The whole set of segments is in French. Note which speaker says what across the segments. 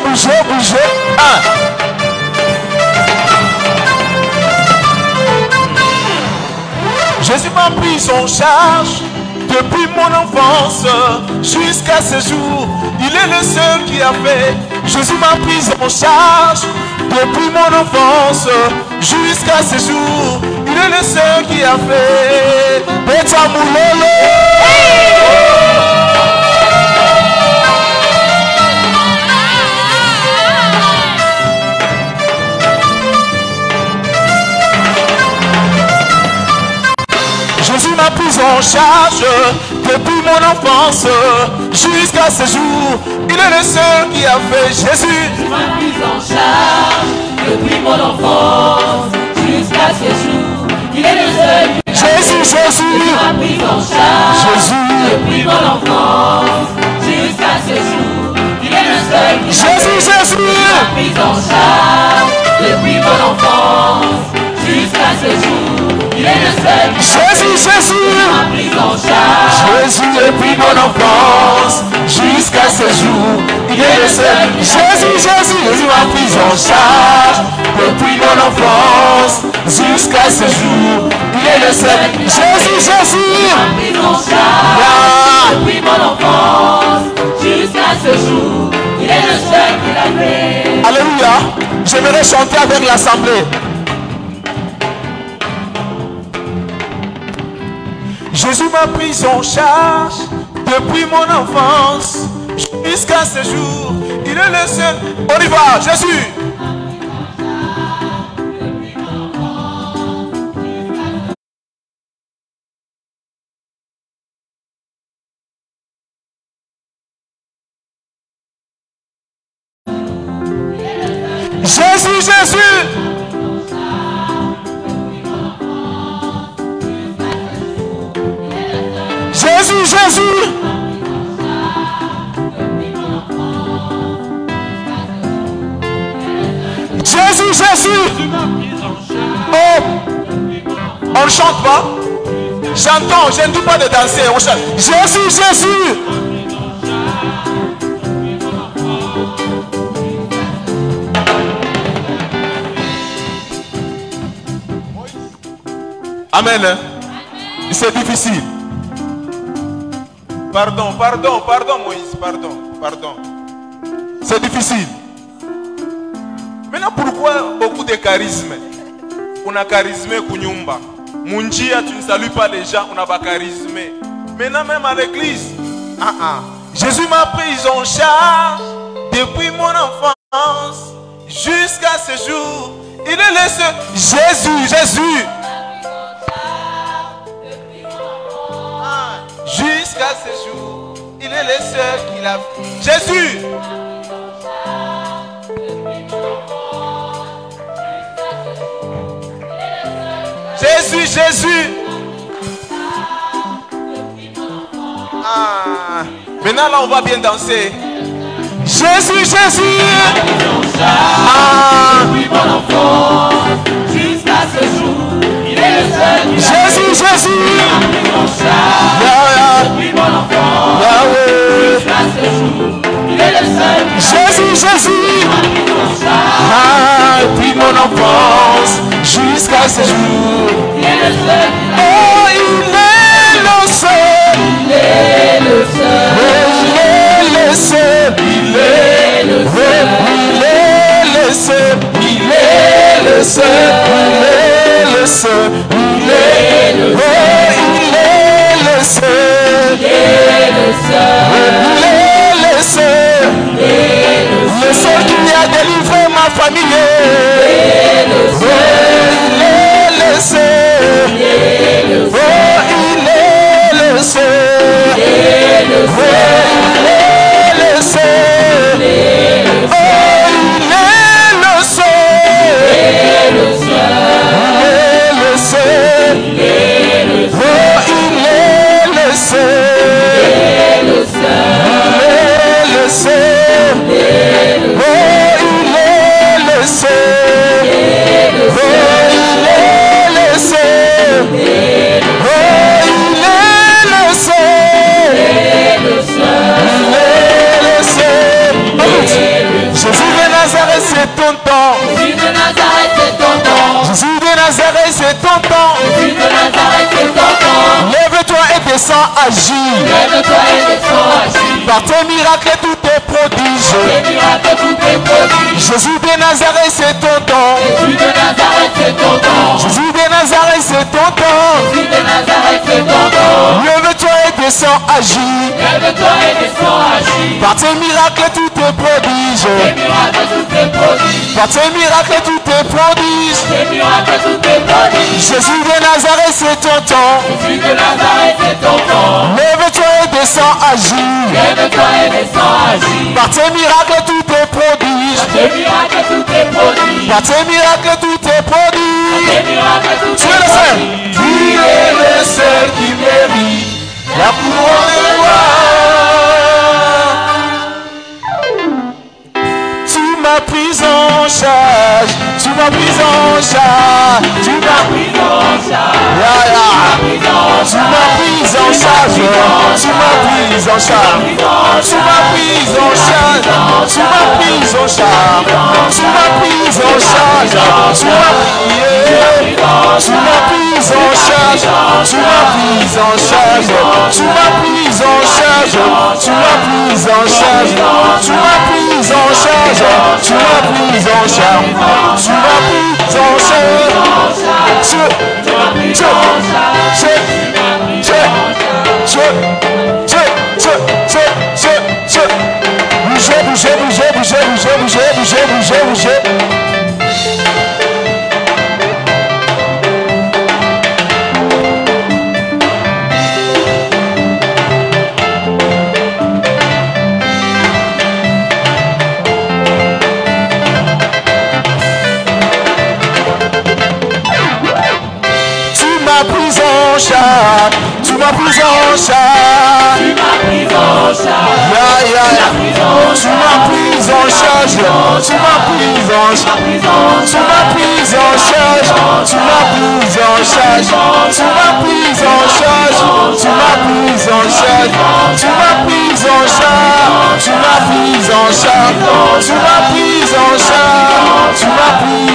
Speaker 1: bougez. Jésus m'a pris en charge depuis mon enfance jusqu'à ce jour. Il est le seul qui a fait. Jésus m'a pris en charge depuis mon enfance jusqu'à ce jour. Il est le seul qui a fait. Jésus m'a pris en charge depuis mon enfance jusqu'à ce jour. Il est le seul qui a fait. Jésus
Speaker 2: m'a pris en charge depuis mon enfance jusqu'à ce jour. Il est le seul qui a fait. Jésus m'a pris en charge depuis mon enfance jusqu'à ce jour. Il est le seul qui a fait.
Speaker 1: Jésus
Speaker 2: m'a pris en charge depuis mon enfance jusqu'à ce jour. Il est le seul qui m'a pris en charge depuis mon enfance jusqu'à ce jour. Il est le seul.
Speaker 1: Jésus m'a pris en charge depuis mon enfance jusqu'à ce jour. Il est le seul. Jésus
Speaker 2: m'a pris en charge depuis mon enfance jusqu'à ce jour. Il est le seul qui l'a fait.
Speaker 1: Alléluia. J'aimerais chanter avec l'assemblée. Jésus m'a pris en charge depuis mon enfance jusqu'à ce jour. Il est le seul. On y va, Jésus. Jésus. Jésus. Oh, on ne chante pas. J'entends, je ne dis pas de danser, on chante. Jésus. Amen. C'est difficile. Pardon, Moïse, pardon. C'est difficile. Maintenant, pourquoi beaucoup de charisme? On a charisme kunyumba. Munjia, tu ne salues pas les gens, on a pas charisme. Maintenant, même à l'église. Jésus m'a pris en charge depuis mon enfance jusqu'à ce jour. Il est le seul. Jésus. Jusqu'à ce jour, il est le seul qui l'a fait. Jésus. Maintenant là on va bien danser. Jésus.
Speaker 2: Depuis mon enfance jusqu'à ce jour, il est le seul qui l'a fait.
Speaker 1: Jésus.
Speaker 2: Depuis mon enfance jusqu'à ce jour, il est le seul qui l'a fait.
Speaker 1: Jésus. Depuis mon enfance jusqu'à ce jour,
Speaker 2: il est le seul qui l'a fait.
Speaker 1: Oh, il est le seul.
Speaker 2: Il est le seul.
Speaker 1: Il est le seul. Il est le seul. Il est le seul. Il est le seul. Il est le seul. Il est le seul. Il est le seul.
Speaker 2: Il est le seul.
Speaker 1: Il est le seul. Le seul qui a délivré ma famille. Il est le seul. Il est le seul. Il est le seul. Il est le seul. Il est le seul. Il est le seul. Nazareth, c'est ton temps.
Speaker 2: Jésus de Nazareth, c'est ton temps.
Speaker 1: Jésus de Nazareth, c'est ton temps.
Speaker 2: Jésus de Nazareth, c'est ton temps.
Speaker 1: Lève-toi et descends, agis.
Speaker 2: Lève-toi et descends, agis.
Speaker 1: Par tes miracles et tous tes prodiges.
Speaker 2: Tes miracles, tous tes prodiges.
Speaker 1: Jésus de Nazareth, c'est ton temps.
Speaker 2: Jésus de Nazareth, c'est ton temps.
Speaker 1: Jésus de Nazareth, c'est ton temps.
Speaker 2: Jésus de Nazareth, c'est ton temps.
Speaker 1: Lève-toi et descends, agis.
Speaker 2: Lève-toi et descends, agis.
Speaker 1: Par tes miracles et tous tes prodiges.
Speaker 2: Tes miracles, tous tes prodiges.
Speaker 1: Par tes miracles et tous tes prodiges.
Speaker 2: Tes miracles, tous tes prodiges.
Speaker 1: Jésus de Nazareth, c'est ton temps.
Speaker 2: Jésus de Nazareth, c'est ton temps.
Speaker 1: Lève-toi et descends, agis.
Speaker 2: Lève-toi et descends, agis.
Speaker 1: Par tes miracles et tous tes prodiges.
Speaker 2: Tes miracles, tous tes prodiges.
Speaker 1: Par tes miracles et tous tes prodiges.
Speaker 2: Tes miracles, tous
Speaker 1: Tu
Speaker 2: tes
Speaker 1: es le seul.
Speaker 2: prodiges.
Speaker 1: Tu es le seul qui mérite la couronne de gloire. Tu m'as pris en charge. Tu m'as pris en charge. Tu m'as pris en charge. Tu m'as pris en charge. Tu m'as pris en charge. Tu m'as pris en charge. Tu m'as pris en charge. Tu m'as pris en charge. Tu m'as pris. Tu m'as pris en charge. Tu m'as pris en charge. Tu m'as pris en charge. Tu m'as pris en charge. Tu m'as pris en charge. Tu m'as pris en charge. Tu m'as pris en Bouger. Tu m'as pris en charge.
Speaker 2: Tu m'as pris en charge.
Speaker 1: Tu m'as pris en charge. Tu m'as pris en charge. Tu m'as pris en charge. Tu m'as pris en charge. Tu m'as pris en charge. Tu m'as pris en charge. Tu m'as pris en charge. Tu m'as pris en charge. Tu m'as pris en charge. Tu m'as pris.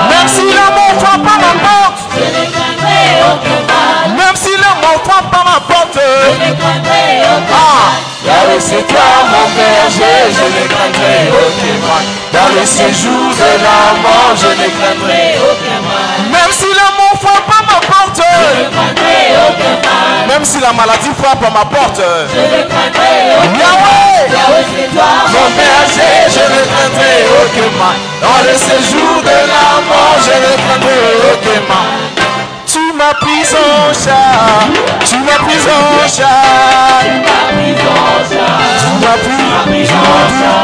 Speaker 1: Même si l'amour frappe à ma porte.
Speaker 2: Je ne craindrai aucun mal.
Speaker 1: Même si l'amour frappe à ma porte.
Speaker 2: Je ne craindrai aucun mal.
Speaker 1: Yahweh, c'est toi mon berger, je ne craindrai aucun mal. Dans le séjour de la mort, je ne craindrai
Speaker 2: aucun mal.
Speaker 1: Même si l'amour frappe à ma porte.
Speaker 2: Je ne craindrai aucun mal.
Speaker 1: Même si la maladie frappe à ma porte.
Speaker 2: Je ne craindrai aucun mal.
Speaker 1: Yahweh,
Speaker 2: Yahweh, c'est toi
Speaker 1: mon berger, je ne craindrai aucun mal. Dans le séjour de la mort, je ne craindrai aucun mal. Tu m'as pris en charge. Tu m'as pris en charge.
Speaker 2: Tu m'as pris en charge.
Speaker 1: Tu m'as pris en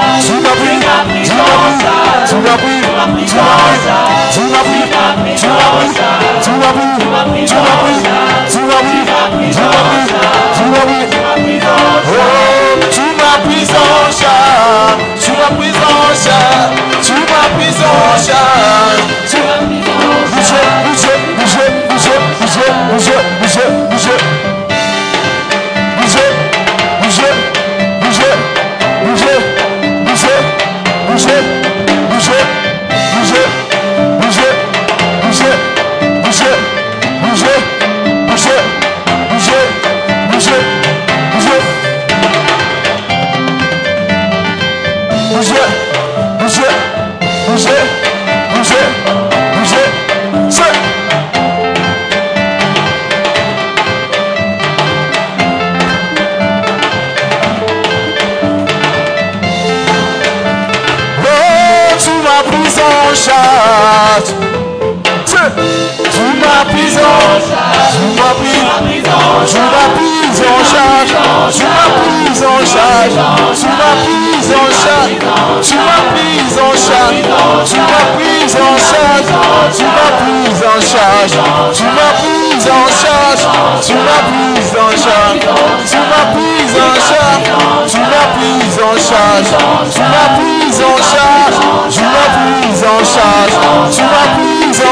Speaker 1: charge. Tu m'as pris en charge. Tu m'as pris en charge. Tu m'as pris en charge. Tu m'as pris en charge. Tu m'as pris en charge. Tu m'as pris tu m'as pris tu m'as pris en charge. Tu m'as pris en charge. Tu m'as pris en charge. Tu m'as pris en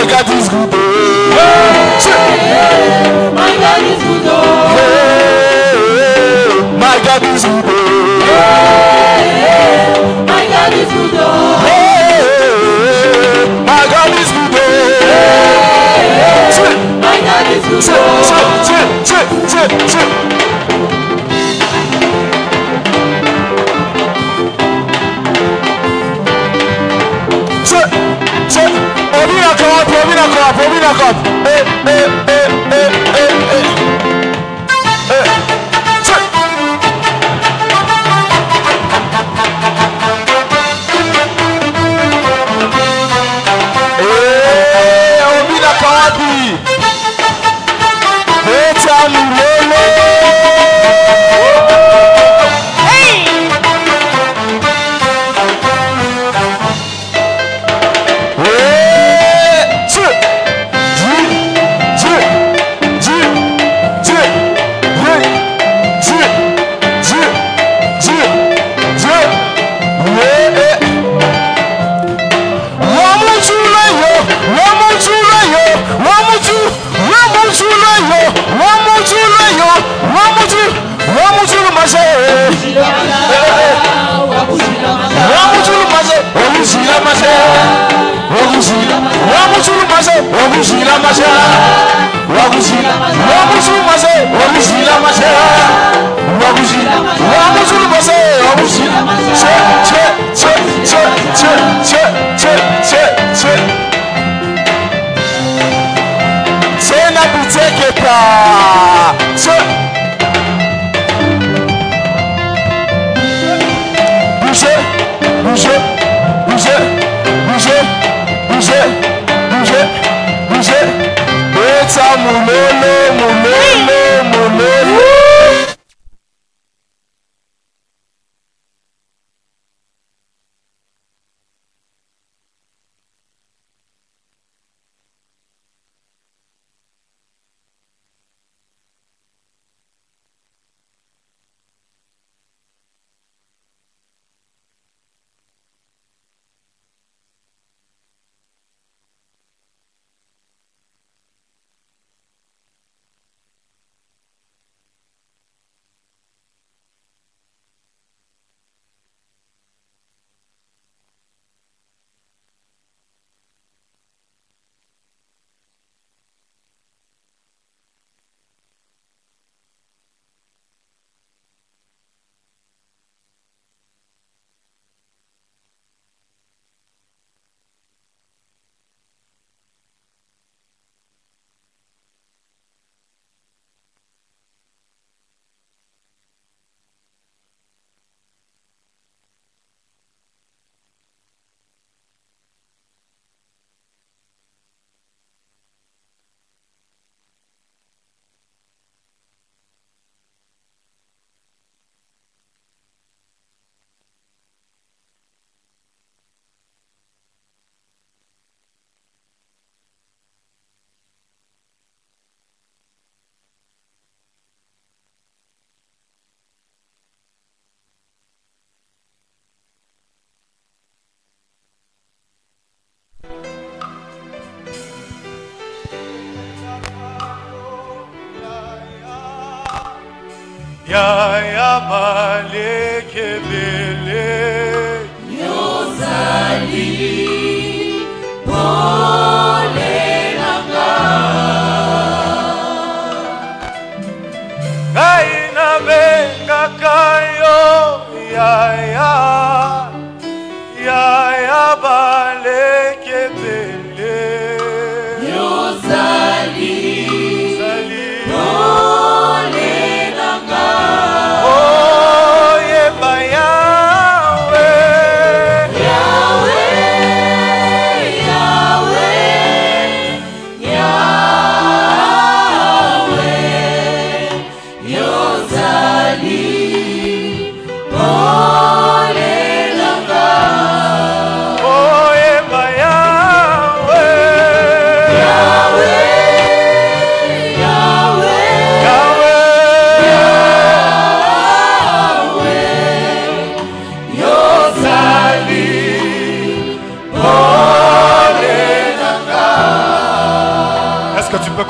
Speaker 3: My God is good.
Speaker 2: My God is good.
Speaker 3: My God is good.
Speaker 2: My God is good.
Speaker 3: My God is good.
Speaker 2: My God is good.
Speaker 1: Ya maleke bele
Speaker 2: Yozali Pole Nanga
Speaker 1: Kaina benga kayo Ya maleke bele
Speaker 2: Yozali
Speaker 1: Oh, ye bayawe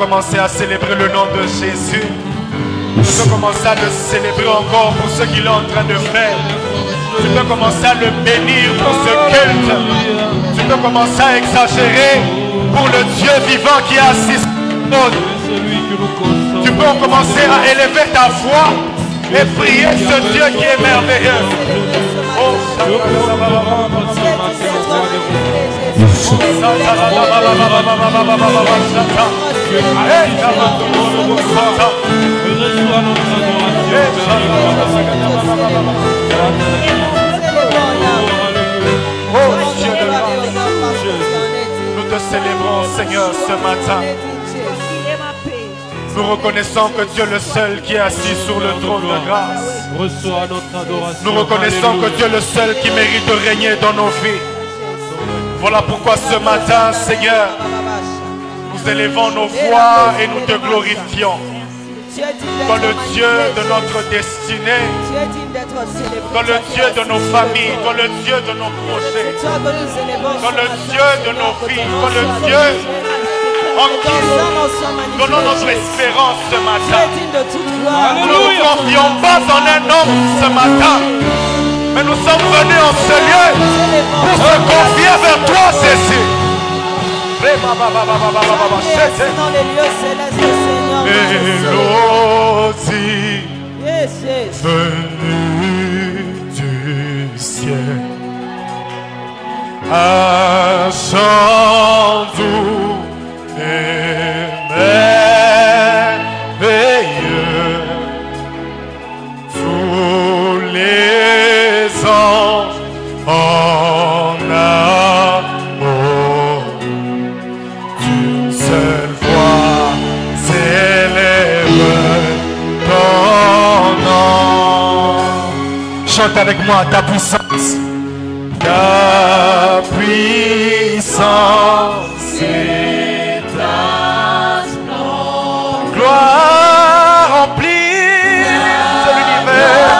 Speaker 1: commencer à célébrer le nom de Jésus. Tu peux commencer à le célébrer encore pour ce qu'il est en train de faire. Tu peux commencer à le bénir pour ce culte. Tu peux commencer à exagérer pour le Dieu vivant qui est assis sur le trône. Tu peux commencer à élever ta foi et prier ce Dieu qui est merveilleux. Oh, Dieu de grâce, nous te célébrons, Seigneur, ce matin. Nous reconnaissons que Dieu est le seul qui est assis sur le trône de grâce.
Speaker 4: Reçois notre adoration.
Speaker 1: Nous reconnaissons que Dieu est le seul qui mérite de régner dans nos vies. Voilà pourquoi ce matin, Seigneur, nous élevons nos voix et nous te glorifions. Dans le Dieu de notre destinée, dans le Dieu de nos familles, dans le Dieu de nos projets, dans le Dieu de nos vies, dans le Dieu en qui nous donnons notre espérance ce matin. Nous ne nous confions pas en un homme ce matin, mais nous sommes venus en ce lieu pour se confier vers toi, Jésus.
Speaker 2: Dans les lieux célestes, Seigneur.
Speaker 1: Mélodie venue du ciel, un chant doux et merveilleux. Tous les anges en amour d'une seule voix s'élève ton nom. Chante avec moi ta puissance. Ta puissance et ta splendeur. Gloire remplit l'univers.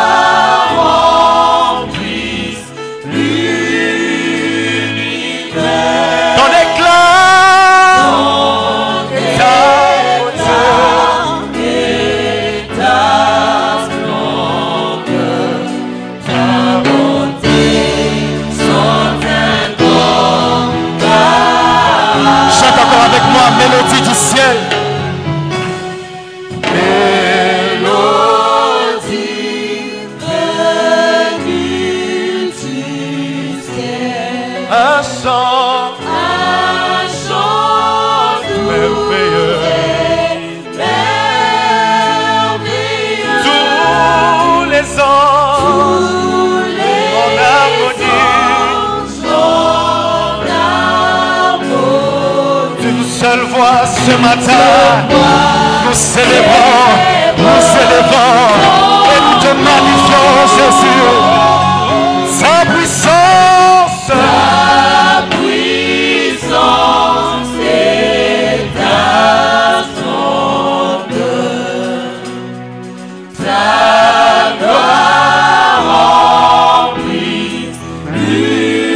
Speaker 1: Ton éclat, ta mélodie du ciel. Mélodie venue du ciel. Un chant merveilleux. Tous les anges en harmonie. D'une seule voix ce matin, nous célébrons, nous célébrons et nous te magnifions, Jésus. Sa puissance, et ta splendeur, ta gloire remplit l'univers.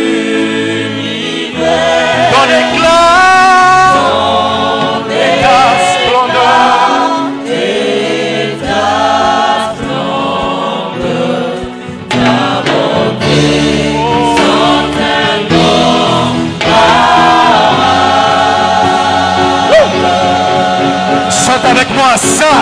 Speaker 1: Dans l'éclat avec moi ça.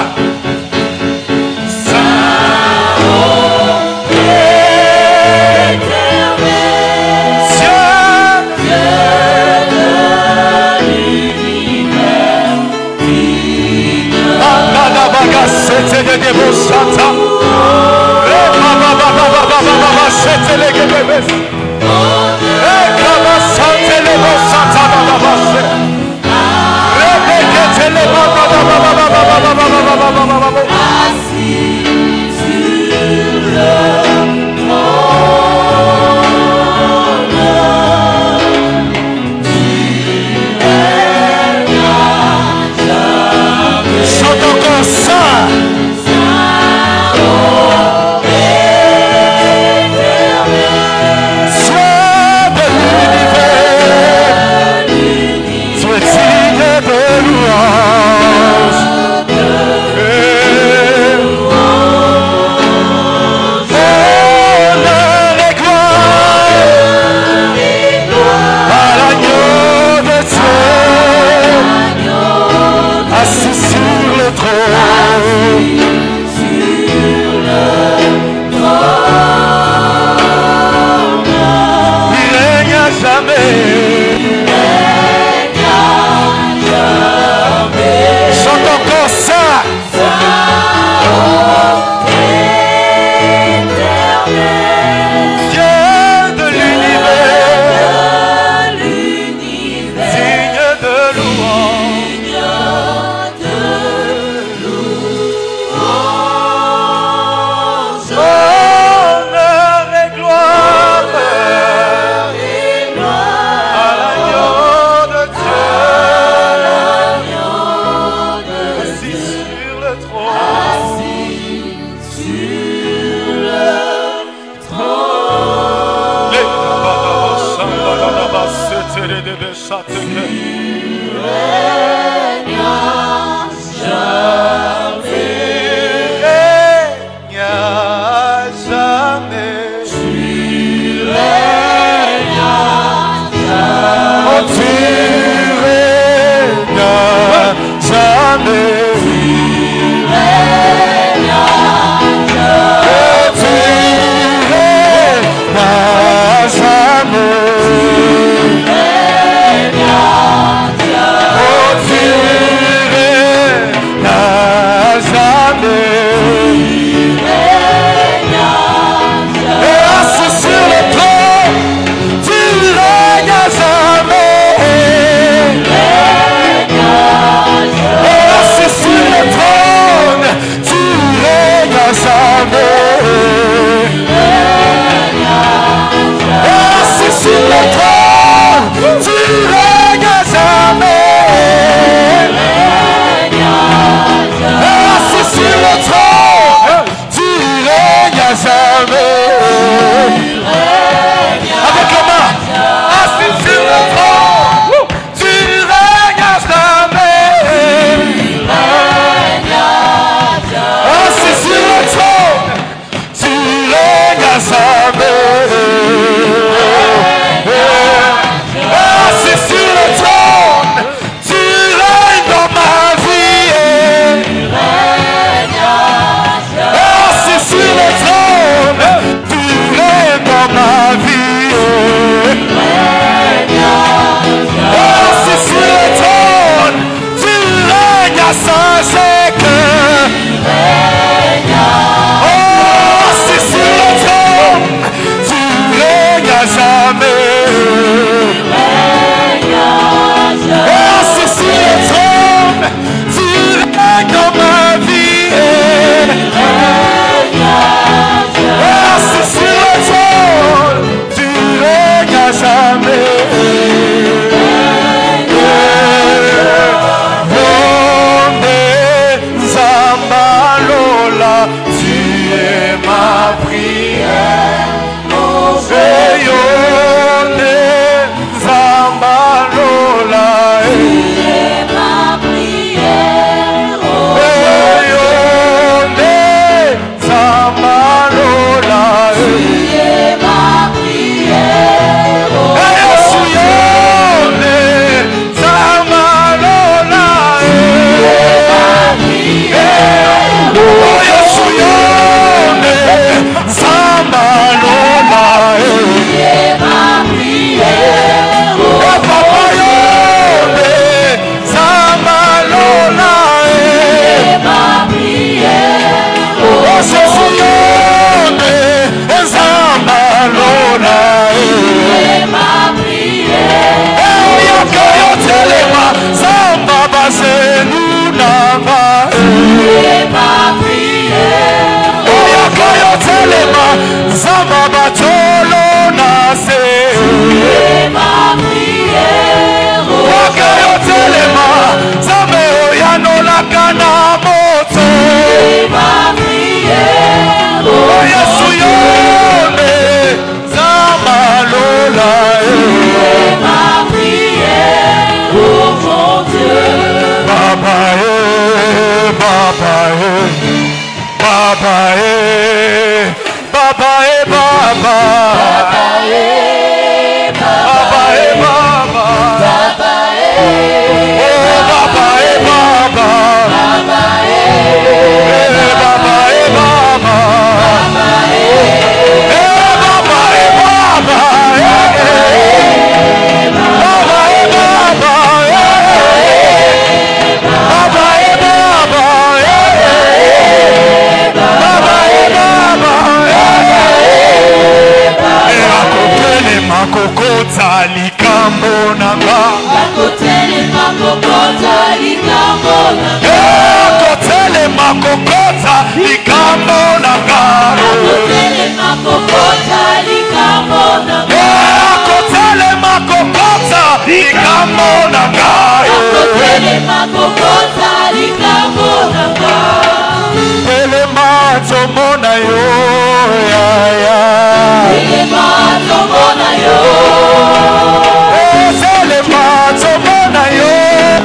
Speaker 3: Telema tomona yo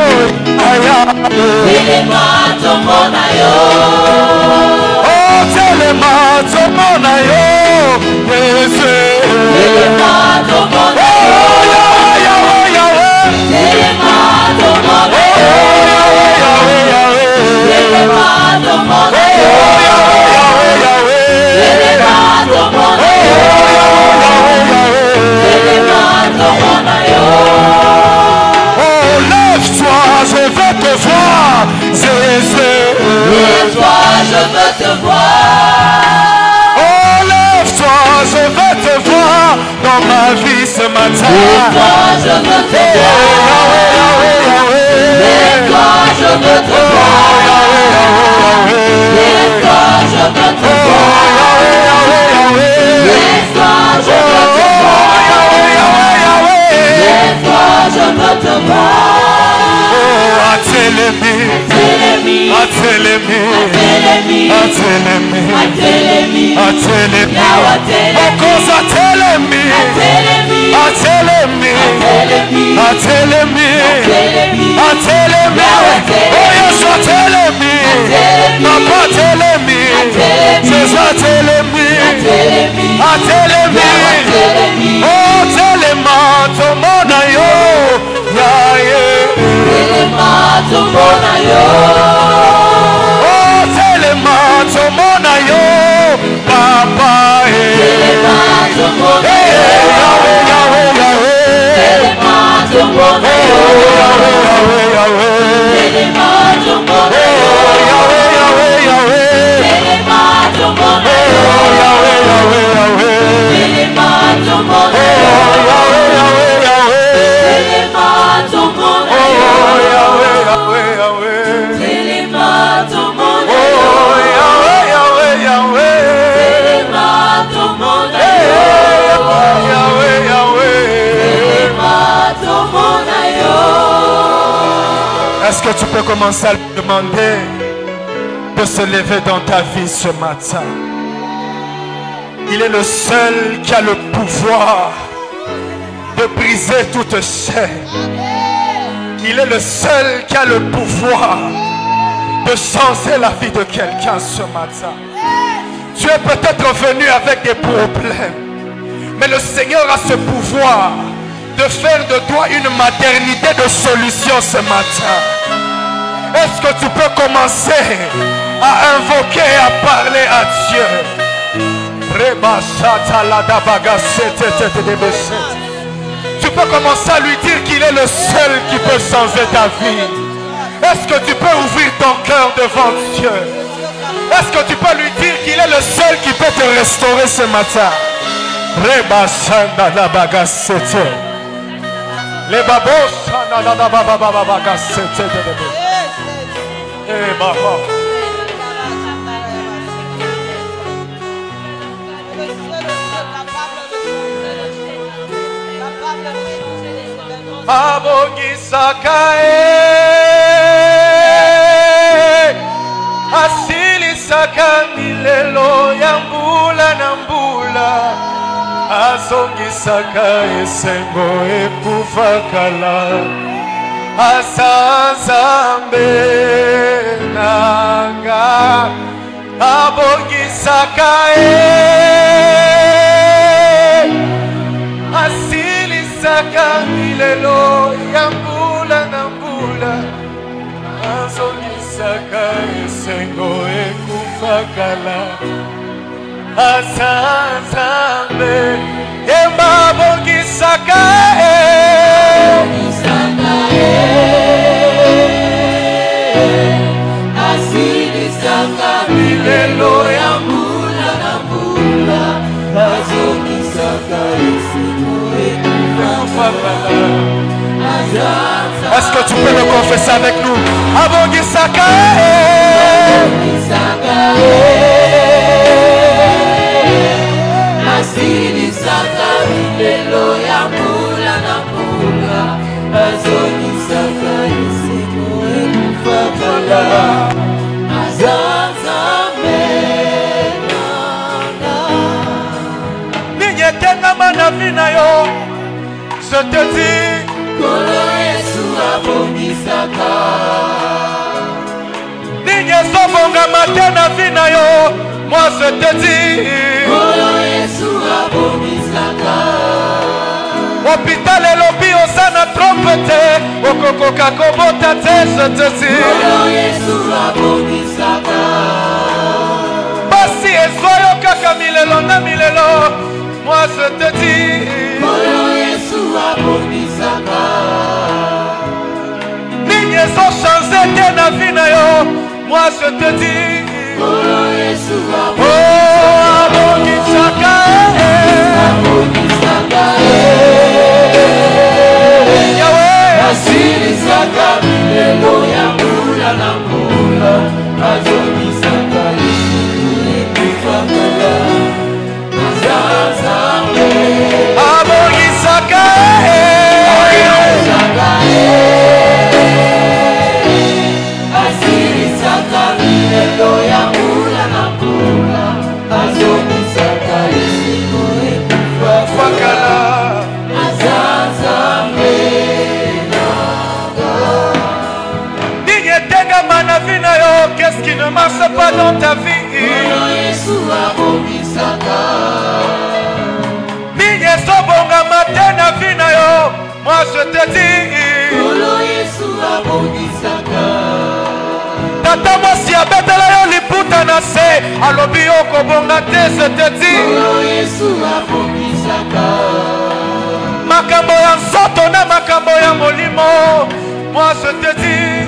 Speaker 3: Dans ma vie ce matin,
Speaker 2: lève-toi, je veux te voir. Lève-toi, je veux te voir. Lève-toi, je veux te voir. Lève-toi, je veux te voir. Lève-toi, je veux te voir.
Speaker 3: Est-ce que tu peux commencer à lui demander de se lever dans ta vie ce matin? Il est le seul qui a le pouvoir de briser toute chaîne. Il est le seul qui a le pouvoir de changer la vie de quelqu'un ce matin. Tu es peut-être venu avec des problèmes, mais le Seigneur a ce pouvoir de faire de toi une maternité de solutions ce matin. Est-ce que tu peux commencer à invoquer et à parler à Dieu? Tu peux commencer à lui dire qu'il est le seul qui peut changer ta vie. Est-ce que tu peux ouvrir ton cœur devant Dieu? Est-ce que tu peux lui dire qu'il est le seul qui peut te restaurer ce matin? Les babos, asili sakamilelo ya mbula na mbula azongisaka esengo ekufakala asanzambe nanga abongisaka asilisaka milelo ya mbula na mbula azongisaka esengo ekufakala asanzambe yemba bongisaka asilisaka milelo ya mbula na mbula azongisaka esengo ekufakala. Est-ce que tu peux le confesser avec nous? Abongisaka asilisaka milelo ya mbula na mbula azongisaka esengo ekufakala azanzambe nanga ninyetengama na vi na yo. Je te dis Kolo Yesu abongisaka ninyezobongama te na vi na yo. Moi je te dis Kolo Yesu abongisaka hôpital elobi osana trompe te okokoka kobota te. Je te dis Kolo Yesu abongisaka pasi ezoyo kaka milelo na milelo. Moi je te dis, nini ezo change te na vie na yo. Moi je te dis, oh abongisaka Yahweh
Speaker 2: asilisaka milelo ya mbula na mbula, azongisaka lisuku ekufakala nazazambe
Speaker 3: abongisaka
Speaker 2: asilisaka milelo ya mbula na mbula, azongisaka lisuku ekufakala nazazambe.
Speaker 3: Qu'est-ce qui ne marche pas dans ta vie? Moi je te dis, tata mwasi abetela yo liputa na se alobi yo kobonga te. Je te dis, makambo ya nzoto na makambo ya molimo. Moi je te dis,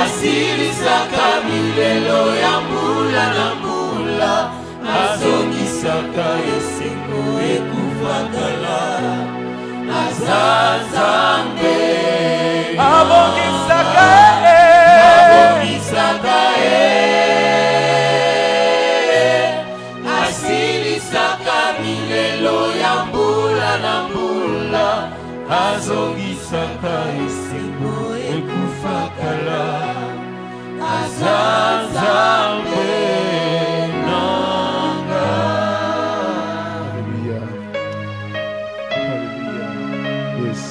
Speaker 2: asilisaka milelo ya mbula na mbula, azongisaka esengo ekufakala nazazambe
Speaker 3: abongisaka
Speaker 2: asilisaka milelo ya mbula na mbula, azongisaka esengo ekufakala nazazambe nanga.
Speaker 3: Hallelujah. Hallelujah. Yes.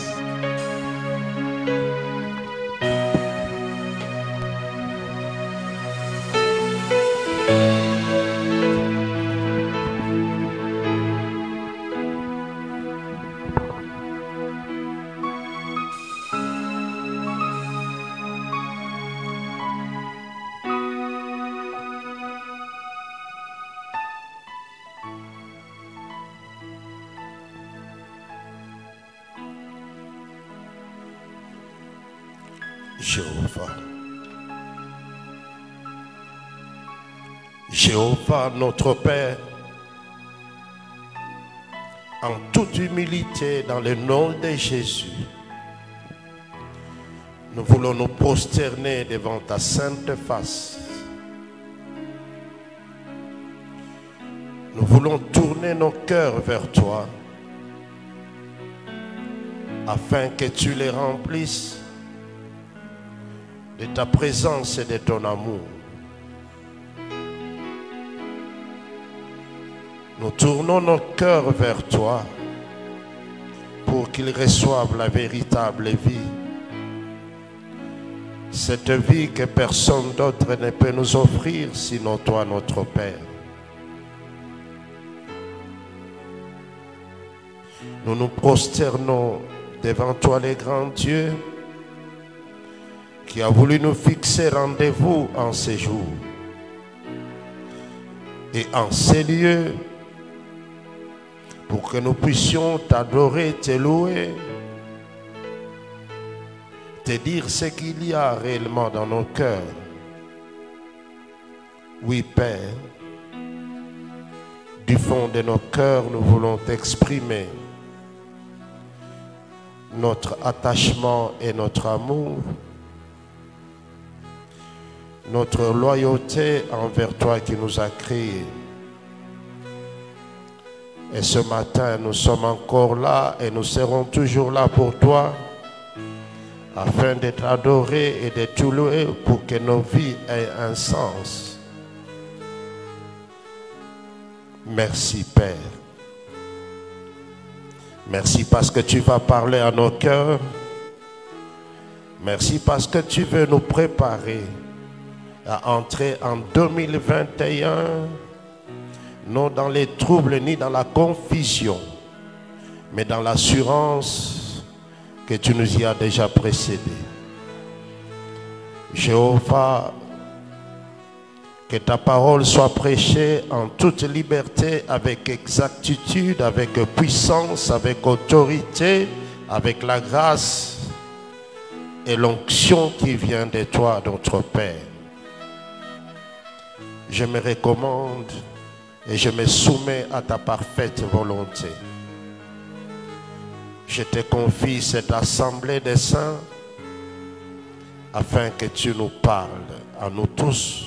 Speaker 4: Jéhovah. Jéhovah, notre Père, en toute humilité, dans le nom de Jésus, nous voulons nous prosterner devant ta sainte face. Nous voulons tourner nos cœurs vers toi, afin que tu les remplisses de ta présence et de ton amour. Nous tournons nos cœurs vers toi pour qu'ils reçoivent la véritable vie. Cette vie que personne d'autre ne peut nous offrir sinon toi, notre Père. Nous nous prosternons devant toi, le grand Dieu, qui a voulu nous fixer rendez-vous en ces jours et en ces lieux pour que nous puissions t'adorer, te louer, te dire ce qu'il y a réellement dans nos cœurs. Oui, Père, du fond de nos cœurs, nous voulons t'exprimer notre attachement et notre amour, notre loyauté envers toi qui nous as créés. Et ce matin, nous sommes encore là et nous serons toujours là pour toi, afin de t'adorer et de te louer pour que nos vies aient un sens. Merci, Père. Merci parce que tu vas parler à nos cœurs. Merci parce que tu veux nous préparer à entrer en 2021, non dans les troubles ni dans la confusion, mais dans l'assurance que tu nous y as déjà précédés. Jéhovah, que ta parole soit prêchée en toute liberté, avec exactitude, avec puissance, avec autorité, avec la grâce et l'onction qui vient de toi, notre Père. Je me recommande et je me soumets à ta parfaite volonté. Je te confie cette assemblée des saints afin que tu nous parles à nous tous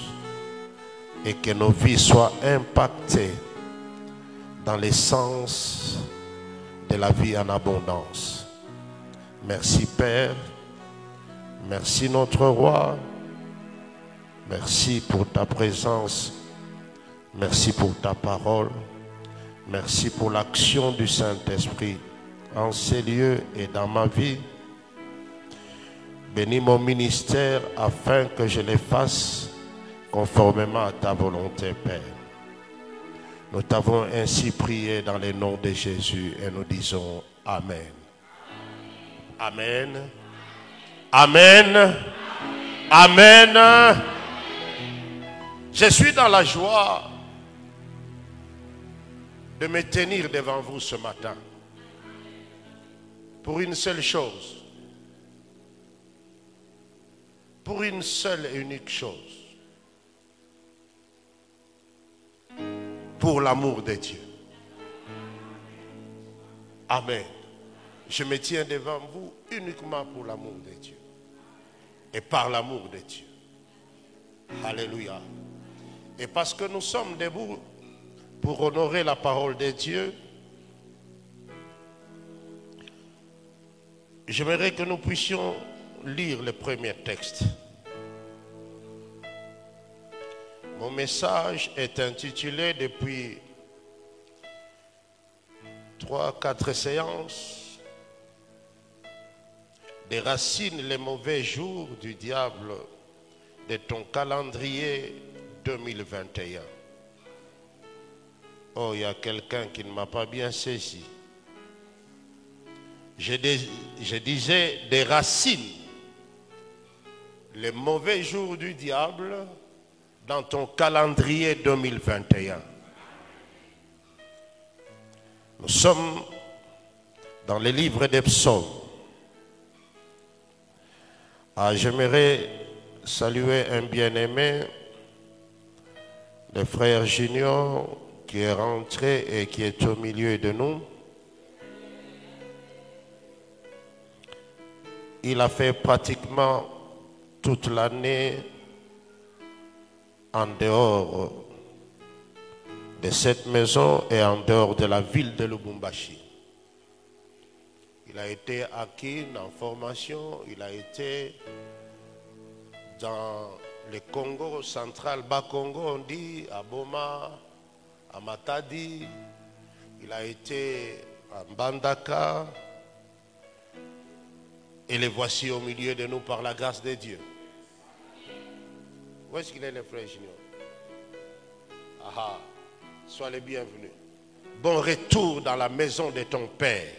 Speaker 4: et que nos vies soient impactées dans l'essence de la vie en abondance. Merci Père, merci notre Roi, merci pour ta présence, merci pour ta parole, merci pour l'action du Saint-Esprit en ces lieux et dans ma vie. Bénis mon ministère afin que je les fasse conformément à ta volonté, Père. Nous t'avons ainsi prié dans le nom de Jésus et nous disons Amen. Amen. Amen. Amen. Je suis dans la joie de me tenir devant vous ce matin pour une seule chose. Pour une seule et unique chose. Pour l'amour de Dieu. Amen. Je me tiens devant vous uniquement pour l'amour de Dieu. Et par l'amour de Dieu. Alléluia. Et parce que nous sommes debout pour honorer la parole de Dieu, j'aimerais que nous puissions lire le premier texte. Mon message est intitulé depuis 3-4 séances: Déracine les mauvais jours du diable de ton calendrier 2021. Oh, il y a quelqu'un qui ne m'a pas bien saisi. Je disais déracine les mauvais jours du diable dans ton calendrier 2021. Nous sommes dans le livre des psaumes. J'aimerais saluer un bien-aimé, le frère Junior, qui est rentré et qui est au milieu de nous. Il a fait pratiquement toute l'année en dehors de cette maison et en dehors de la ville de Lubumbashi. Il a été acquis en formation, il a été dans le Congo central, Bas-Congo, on dit, à Boma, à Matadi, il a été à Mbandaka, et les voici au milieu de nous par la grâce de Dieu. Où est-ce qu'il est, le frère Junior? Sois les bienvenus. Bon retour dans la maison de ton Père.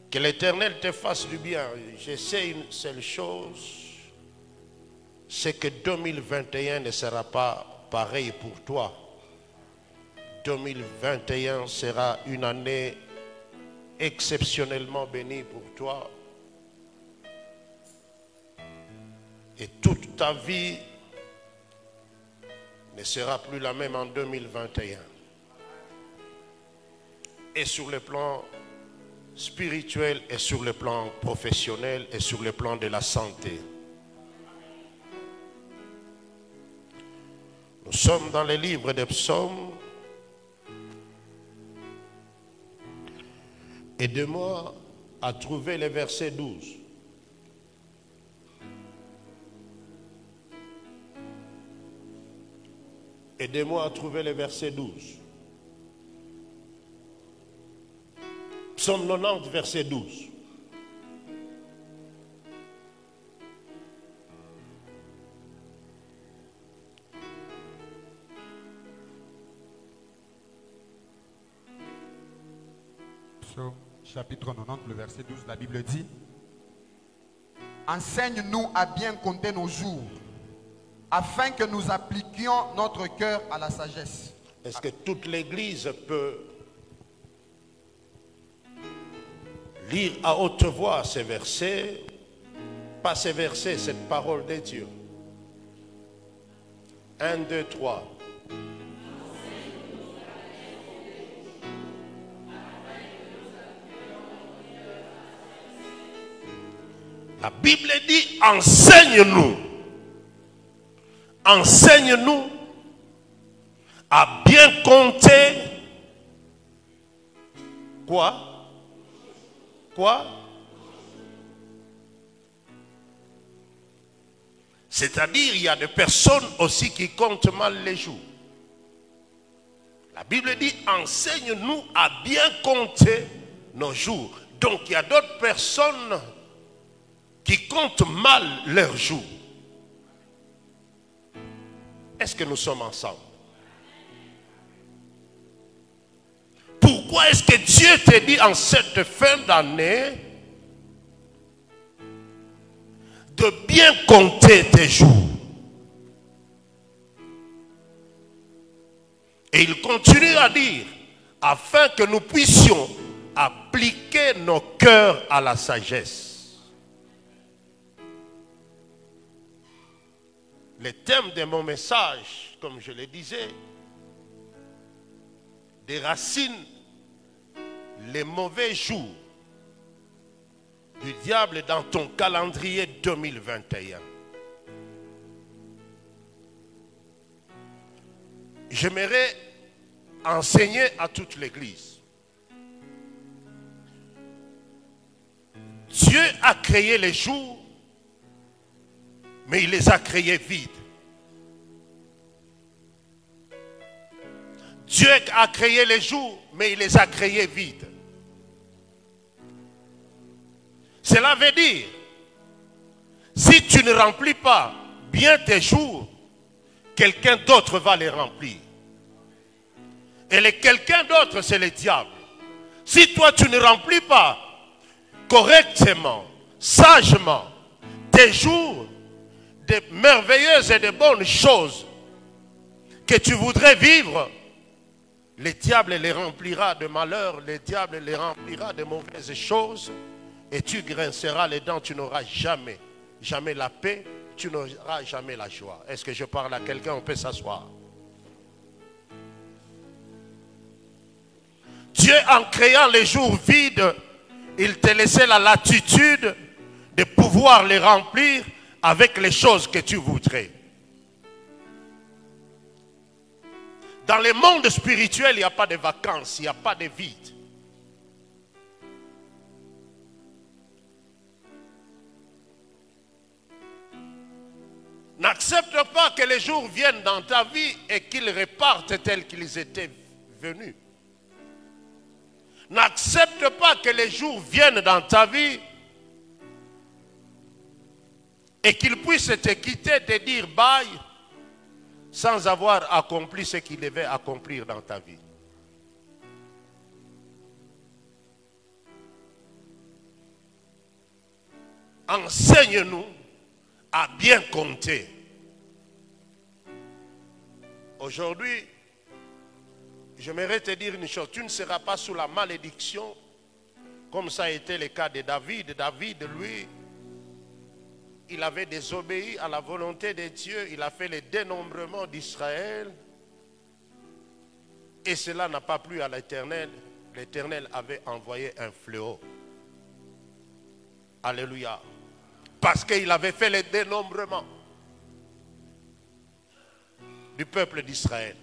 Speaker 4: Que l'Éternel te fasse du bien. Je sais une seule chose, c'est que 2021 ne sera pas pareil pour toi. 2021 sera une année exceptionnellement bénie pour toi. Et toute ta vie ne sera plus la même en 2021. Et sur le plan spirituel, et sur le plan professionnel, et sur le plan de la santé. Nous sommes dans les livres des psaumes. Aide-moi à trouver le verset 12. Aidez-moi à trouver le verset 12. Psaume 90, verset 12.
Speaker 3: chapitre 90, le verset 12, la Bible dit:
Speaker 5: enseigne-nous à bien compter nos jours, afin que nous appliquions notre cœur à la sagesse.
Speaker 4: Est-ce que toute l'Église peut lire à haute voix ces versets? Pas ces versets, cette parole de Dieu. 1, 2, 3. La Bible dit: enseigne-nous. Enseigne-nous à bien compter. Quoi? Quoi? C'est-à-dire, il y a des personnes aussi qui comptent mal les jours. La Bible dit: enseigne-nous à bien compter nos jours. Donc, il y a d'autres personnes qui comptent mal leurs jours. Est-ce que nous sommes ensemble? Pourquoi est-ce que Dieu te dit en cette fin d'année de bien compter tes jours? Et il continue à dire: afin que nous puissions appliquer nos cœurs à la sagesse. Le thème de mon message, comme je le disais, déracine les mauvais jours du diable dans ton calendrier 2021. J'aimerais enseigner à toute l'Église. Dieu a créé les jours, mais il les a créés vides. Dieu a créé les jours, mais il les a créés vides. Cela veut dire, si tu ne remplis pas bien tes jours, quelqu'un d'autre va les remplir. Et le quelqu'un d'autre, c'est le diable. Si toi, tu ne remplis pas correctement, sagement, tes jours, de merveilleuses et de bonnes choses que tu voudrais vivre, le diable les remplira de malheur, le diable les remplira de mauvaises choses, et tu grinceras les dents, tu n'auras jamais, jamais la paix, tu n'auras jamais la joie. Est-ce que je parle à quelqu'un? On peut s'asseoir. Dieu, en créant les jours vides, il te laissait la latitude de pouvoir les remplir avec les choses que tu voudrais. Dans le monde spirituel, il n'y a pas de vacances, il n'y a pas de vide. N'accepte pas que les jours viennent dans ta vie et qu'ils repartent tels qu'ils étaient venus. N'accepte pas que les jours viennent dans ta vie et qu'ils puissent te quitter, te dire bye, sans avoir accompli ce qu'ils devaient accomplir dans ta vie. Enseigne-nous à bien compter. Aujourd'hui, j'aimerais te dire une chose, tu ne seras pas sous la malédiction, comme ça a été le cas de David. David, lui, il avait désobéi à la volonté de Dieu, il a fait le dénombrement d'Israël, et cela n'a pas plu à l'Éternel. L'Éternel avait envoyé un fléau. Alléluia. Parce qu'il avait fait le dénombrement du peuple d'Israël.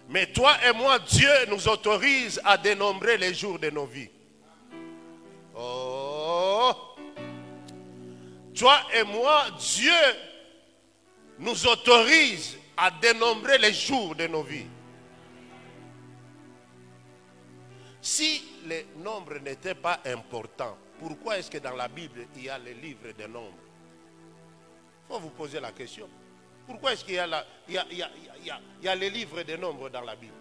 Speaker 4: Mais toi et moi, Dieu nous autorise à dénombrer les jours de nos vies. Oh! Toi et moi, Dieu nous autorise à dénombrer les jours de nos vies. Si les nombres n'étaient pas importants, pourquoi est-ce que dans la Bible, il y a les livres des nombres? Il faut vous poser la question. Pourquoi est-ce qu'il y a les livres des nombres dans la Bible?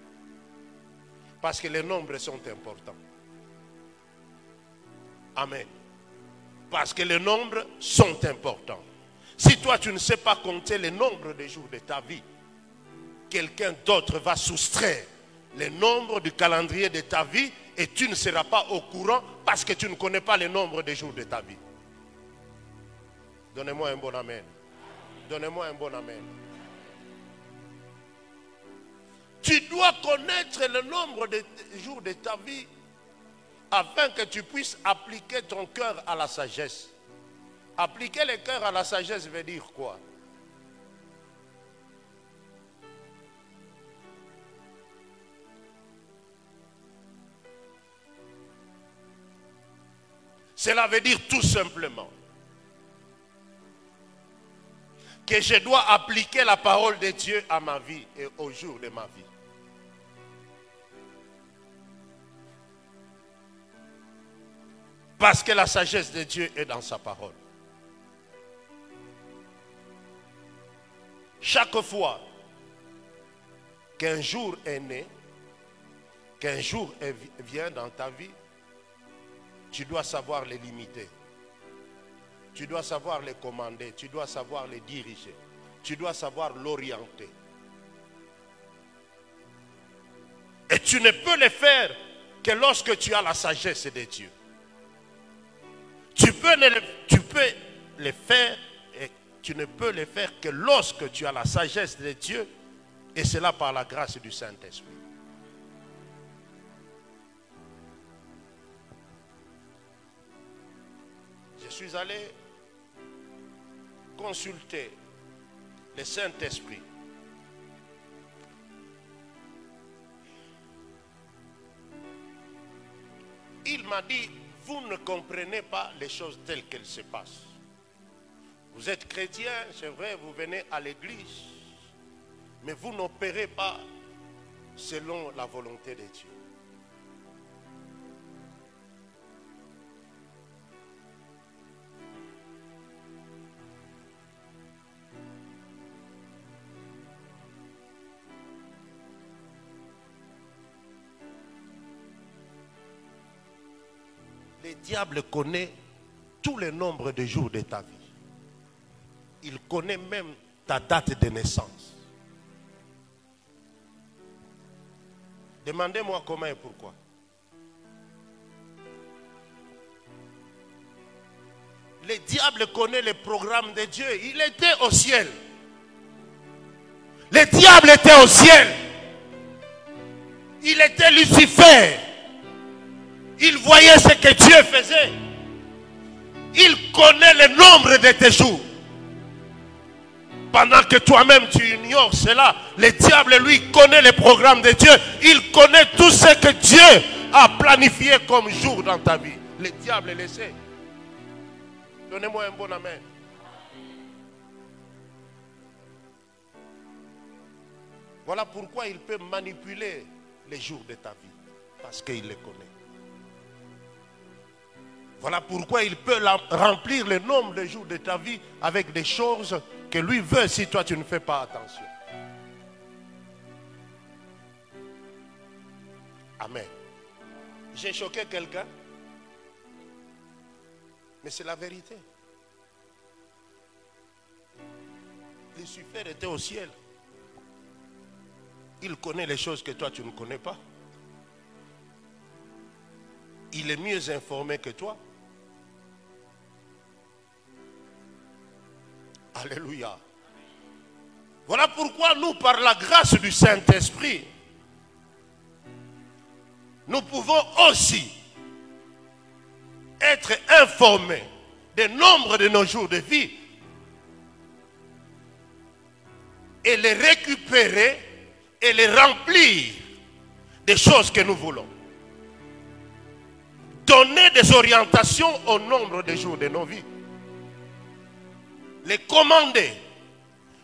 Speaker 4: Parce que les nombres sont importants. Amen. Parce que les nombres sont importants. Si toi tu ne sais pas compter le nombre de jours de ta vie, quelqu'un d'autre va soustraire le nombre du calendrier de ta vie et tu ne seras pas au courant parce que tu ne connais pas le nombre de jours de ta vie. Donnez-moi un bon amen. Donnez-moi un bon amen. Tu dois connaître le nombre de jours de ta vie afin que tu puisses appliquer ton cœur à la sagesse. Appliquer le cœur à la sagesse veut dire quoi? Cela veut dire tout simplement que je dois appliquer la parole de Dieu à ma vie et au jour de ma vie. Parce que la sagesse de Dieu est dans sa parole. Chaque fois qu'un jour est né, qu'un jour vient dans ta vie, tu dois savoir les limiter. Tu dois savoir les commander. Tu dois savoir les diriger. Tu dois savoir l'orienter. Et tu ne peux le faire que lorsque tu as la sagesse de Dieu. Tu peux le faire et tu ne peux le faire que lorsque tu as la sagesse de Dieu et cela par la grâce du Saint-Esprit. Je suis allé consulter le Saint-Esprit. Il m'a dit, vous ne comprenez pas les choses telles qu'elles se passent. Vous êtes chrétien, c'est vrai, vous venez à l'église, mais vous n'opérez pas selon la volonté de Dieu. Le diable connaît tous les nombres de jours de ta vie. Il connaît même ta date de naissance. Demandez-moi comment et pourquoi. Le diable connaît le programme de Dieu. Il était au ciel. Le diable était au ciel. Il était Lucifer. Il voyait ce que Dieu faisait. Il connaît le nombre de tes jours. Pendant que toi-même tu ignores cela, le diable lui connaît le programme de Dieu. Il connaît tout ce que Dieu a planifié comme jour dans ta vie. Le diable le sait. Donnez-moi un bon amen. Voilà pourquoi il peut manipuler les jours de ta vie. Parce qu'il les connaît. Voilà pourquoi il peut remplir le nombre de jours de ta vie avec des choses que lui veut si toi tu ne fais pas attention. Amen. J'ai choqué quelqu'un, mais c'est la vérité. Lucifer était au ciel. Il connaît les choses que toi tu ne connais pas. Il est mieux informé que toi. Alléluia. Voilà pourquoi nous, par la grâce du Saint-Esprit, nous pouvons aussi être informés du nombre de nos jours de vie et les récupérer et les remplir des choses que nous voulons. Donner des orientations au nombre de jours de nos vies. Les commander.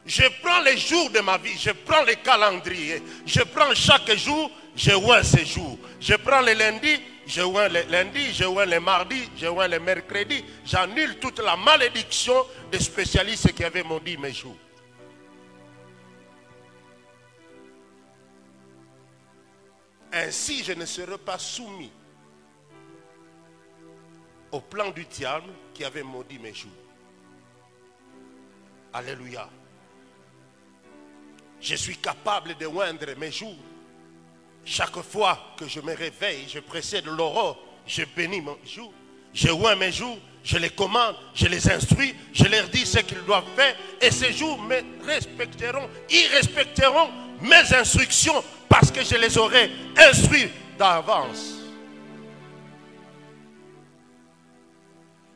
Speaker 4: Je prends les jours de ma vie, je prends les calendriers, je prends chaque jour, je oins ces jours. Je prends les lundis, je oins les lundis, je oins les mardis, je oins les mercredis. J'annule toute la malédiction des spécialistes qui avaient maudit mes jours. Ainsi, je ne serai pas soumis au plan du diable qui avait maudit mes jours. Alléluia. Je suis capable de oindre mes jours. Chaque fois que je me réveille, je précède l'aurore, je bénis mon jour. Je oins mes jours, je les commande, je les instruis, je leur dis ce qu'ils doivent faire. Et ces jours me respecteront, ils respecteront mes instructions parce que je les aurai instruits d'avance.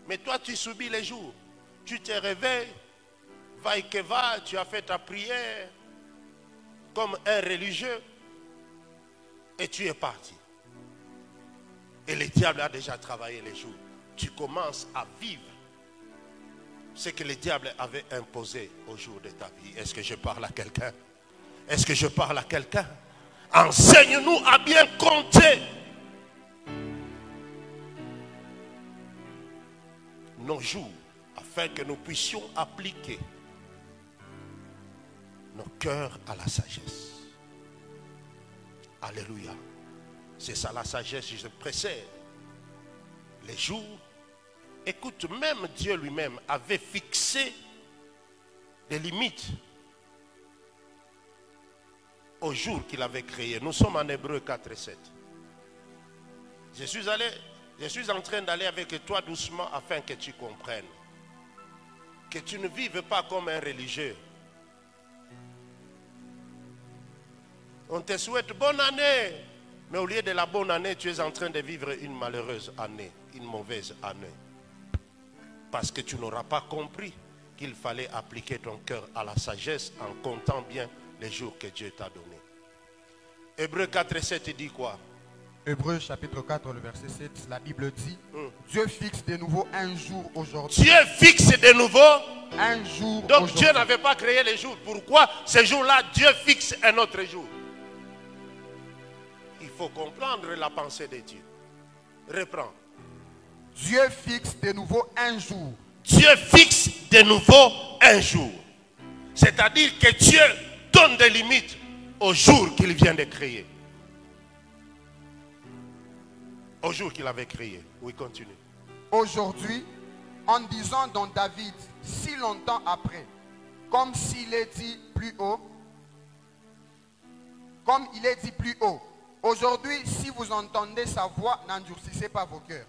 Speaker 4: Mais toi, tu subis les jours. Tu te réveilles, va et que va, tu as fait ta prière comme un religieux et tu es parti. Et le diable a déjà travaillé les jours. Tu commences à vivre ce que le diable avait imposé au jour de ta vie. Est-ce que je parle à quelqu'un? Est-ce que je parle à quelqu'un? Enseigne-nous à bien compter nos jours afin que nous puissions appliquer nos cœurs à la sagesse. Alléluia. C'est ça la sagesse, je précède. Les jours, écoute, même Dieu lui-même avait fixé des limites au jour qu'il avait créé. Nous sommes en Hébreux 4 et 7. Je suis en train d'aller avec toi doucement afin que tu comprennes. Que tu ne vives pas comme un religieux. On te souhaite bonne année. Mais au lieu de la bonne année, tu es en train de vivre une malheureuse année, une mauvaise année. Parce que tu n'auras pas compris qu'il fallait appliquer ton cœur à la sagesse en comptant bien les jours que Dieu t'a donnés. Hébreux 4 et 7 dit quoi?
Speaker 5: Hébreux chapitre 4, le verset 7, la Bible dit, Dieu fixe de nouveau un jour aujourd'hui.
Speaker 4: Dieu fixe de nouveau
Speaker 5: un jour.
Speaker 4: Donc Dieu n'avait pas créé les jours. Pourquoi ce jour-là, Dieu fixe un autre jour? Il faut comprendre la pensée de Dieu. Reprends.
Speaker 5: Dieu fixe de nouveau un jour.
Speaker 4: Dieu fixe de nouveau un jour. C'est-à-dire que Dieu donne des limites au jour qu'il vient de créer. Au jour qu'il avait créé. Oui, continue.
Speaker 5: Aujourd'hui, en disant dans David, si longtemps après, comme s'il est dit plus haut, comme il est dit plus haut, aujourd'hui, si vous entendez sa voix, n'endurcissez pas vos cœurs.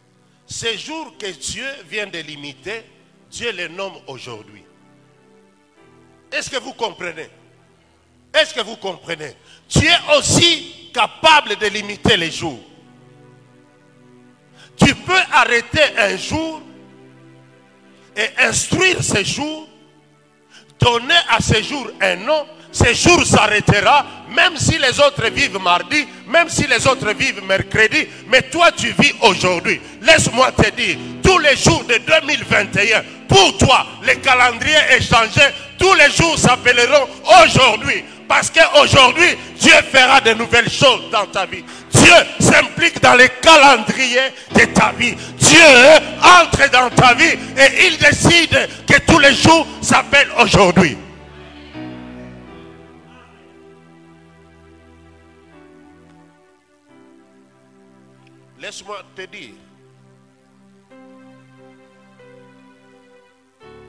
Speaker 4: Ces jours que Dieu vient de limiter, Dieu les nomme aujourd'hui. Est-ce que vous comprenez? Est-ce que vous comprenez? Tu es aussi capable de limiter les jours. Tu peux arrêter un jour et instruire ce jour, donner à ce jour un nom. Ce jour s'arrêtera, même si les autres vivent mardi, même si les autres vivent mercredi, mais toi tu vis aujourd'hui. Laisse-moi te dire, tous les jours de 2021, pour toi, le calendrier est changé, tous les jours s'appelleront aujourd'hui. Parce qu'aujourd'hui, Dieu fera de nouvelles choses dans ta vie. Dieu s'implique dans les calendriers de ta vie. Dieu entre dans ta vie et il décide que tous les jours s'appellent aujourd'hui. Laisse-moi te dire.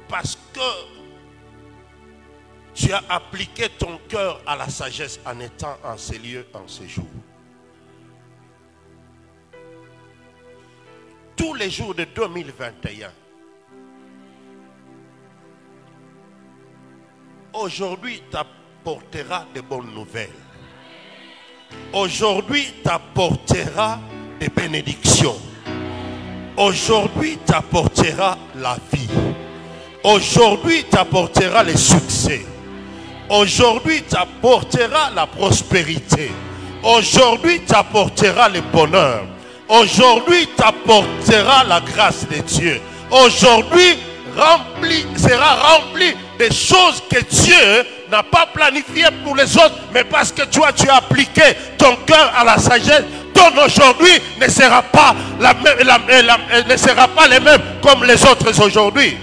Speaker 4: Parce que tu as appliqué ton cœur à la sagesse en étant en ces lieux, en ces jours. Tous les jours de 2021. Aujourd'hui t'apportera de bonnes nouvelles. Aujourd'hui t'apportera des bénédictions. Aujourd'hui t'apportera la vie. Aujourd'hui t'apportera les succès. Aujourd'hui t'apportera la prospérité. Aujourd'hui t'apportera le bonheur. Aujourd'hui t'apportera la grâce de Dieu. Aujourd'hui sera rempli des choses que Dieu n'a pas planifiées pour les autres, mais parce que toi tu as appliqué ton cœur à la sagesse, ton aujourd'hui ne sera pas ne sera pas les mêmes comme les autres aujourd'hui.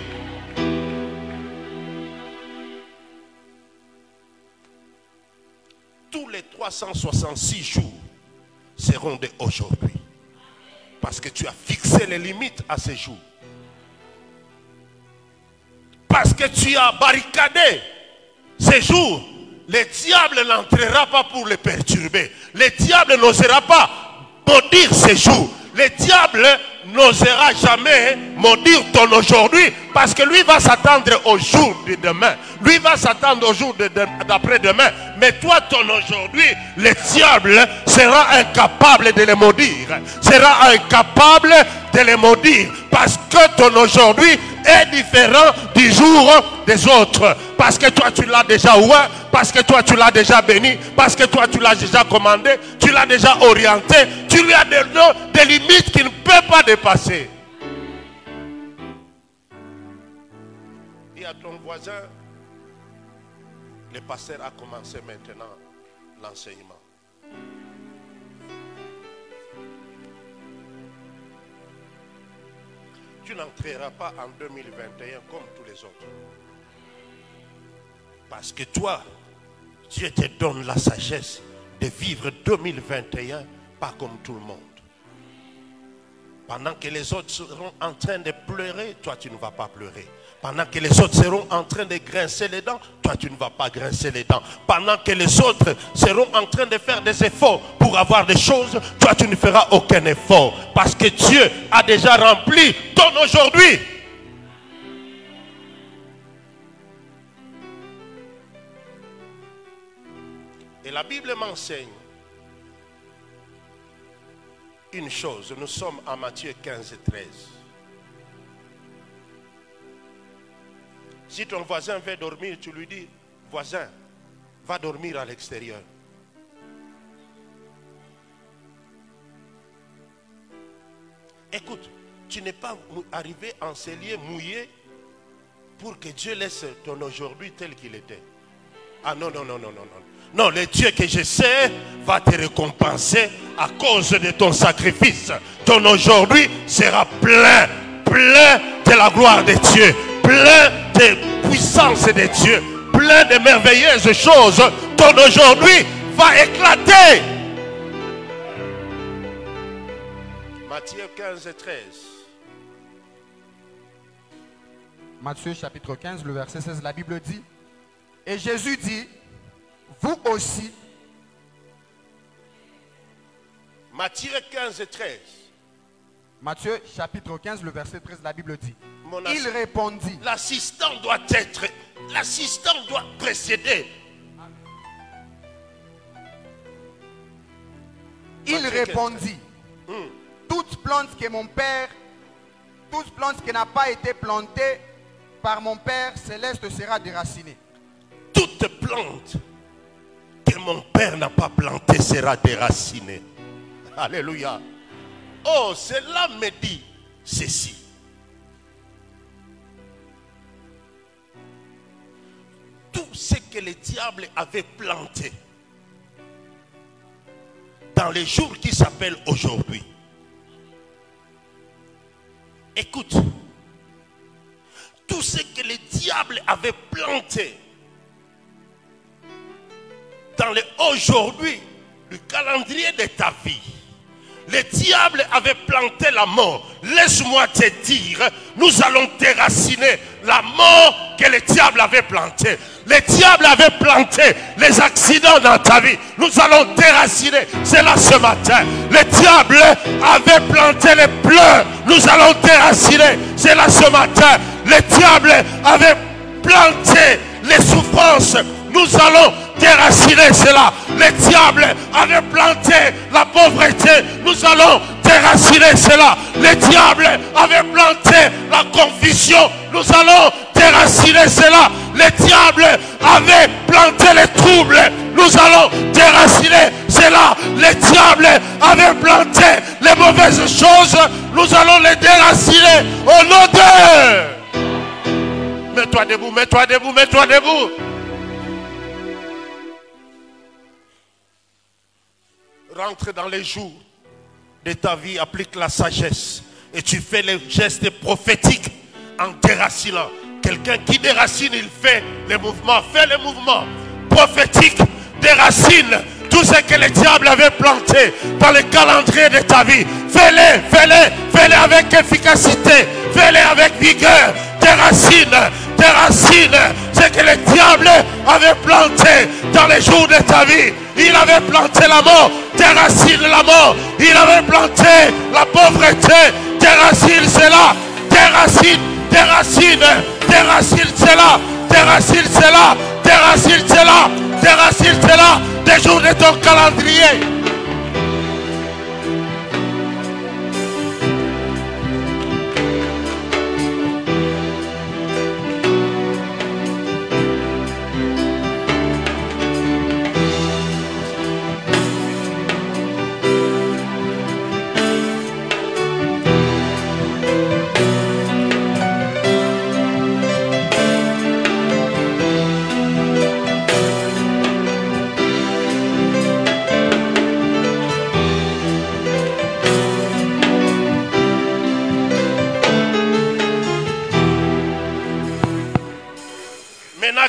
Speaker 4: Tous les 366 jours seront d'aujourd'hui. Parce que tu as fixé les limites à ces jours. Parce que tu as barricadé ces jours. Le diable n'entrera pas pour les perturber. Le diable n'osera pas maudire ces jours. Le diable n'osera jamais maudire ton aujourd'hui. Parce que lui va s'attendre au jour de demain. Lui va s'attendre au jour d'après-demain. Mais toi, ton aujourd'hui, le diable sera incapable de les maudire. Sera incapable de les maudire. Parce que ton aujourd'hui est différent du jour des autres. Parce que toi, tu l'as déjà ouvert. Parce que toi, tu l'as déjà béni. Parce que toi, tu l'as déjà commandé. Tu l'as déjà orienté. Tu lui as des limites qu'il ne peut pas dépasser. Et à ton voisin, le pasteur a commencé maintenant l'enseignement. Tu n'entreras pas en 2021 comme tous les autres. Parce que toi, Dieu te donne la sagesse de vivre 2021 pas comme tout le monde. Pendant que les autres seront en train de pleurer, toi tu ne vas pas pleurer. Pendant que les autres seront en train de grincer les dents, toi tu ne vas pas grincer les dents. Pendant que les autres seront en train de faire des efforts pour avoir des choses, toi tu ne feras aucun effort. Parce que Dieu a déjà rempli ton aujourd'hui. Et la Bible m'enseigne une chose. Nous sommes à Matthieu 15 et 13. Si ton voisin veut dormir, tu lui dis, voisin, va dormir à l'extérieur. Écoute, tu n'es pas arrivé en ces lieux mouillés pour que Dieu laisse ton aujourd'hui tel qu'il était. Ah non, non, non, non, non, non. Non, le Dieu que je sais va te récompenser à cause de ton sacrifice. Ton aujourd'hui sera plein, plein de la gloire de Dieu, plein de puissance de Dieu, plein de merveilleuses choses. Ton aujourd'hui va éclater. Matthieu 15 et 13.
Speaker 5: Matthieu chapitre 15, le verset 16, la Bible dit, et Jésus dit, vous aussi.
Speaker 4: Matthieu 15 et 13.
Speaker 5: Matthieu chapitre 15, le verset 13, la Bible dit. Il répondit.
Speaker 4: L'assistant doit précéder.
Speaker 5: Il répondit. Toute plante que mon Père, toute plante qui n'a pas été plantée par mon Père céleste sera déracinée.
Speaker 4: Toute plante que mon Père n'a pas plantée sera déracinée. Alléluia. Oh, cela me dit ceci. Tout ce que le diable avait planté dans les jours qui s'appellent aujourd'hui. Écoute, tout ce que le diable avait planté dans le aujourd'hui, le calendrier de ta vie, le diable avait planté la mort. Laisse-moi te dire, nous allons déraciner la mort que le diable avait plantée. Le diable avait planté les accidents dans ta vie. Nous allons déraciner. C'est là ce matin. Le diable avait planté les pleurs. Nous allons déraciner. C'est là ce matin. Le diable avait planté les souffrances. Nous allons déraciner cela. Le diable avait planté la pauvreté. Nous allons déraciner cela. Le diable avait planté la confusion. Nous allons déraciner cela. Le diable avait planté les troubles. Nous allons déraciner cela. Le diable avait planté les mauvaises choses. Nous allons les déraciner au nom de... Mets-toi debout, mets-toi debout, mets-toi debout. Rentre dans les jours de ta vie, applique la sagesse et tu fais les gestes prophétiques en déracinant. Quelqu'un qui déracine, il fait les mouvements prophétiques, déracine Tout ce que le diable avait planté dans le calendrier de ta vie, fais-le, fais-le, fais-le avec efficacité, fais-le avec vigueur. Tes racines, ce que le diable avait planté dans les jours de ta vie. Il avait planté la mort, tes racines la mort. Il avait planté la pauvreté, tes racines c'est là. Tes racines c'est là. Tes racines c'est là. Tes racines c'est là. Tes racines c'est là. Des jours de ton calendrier.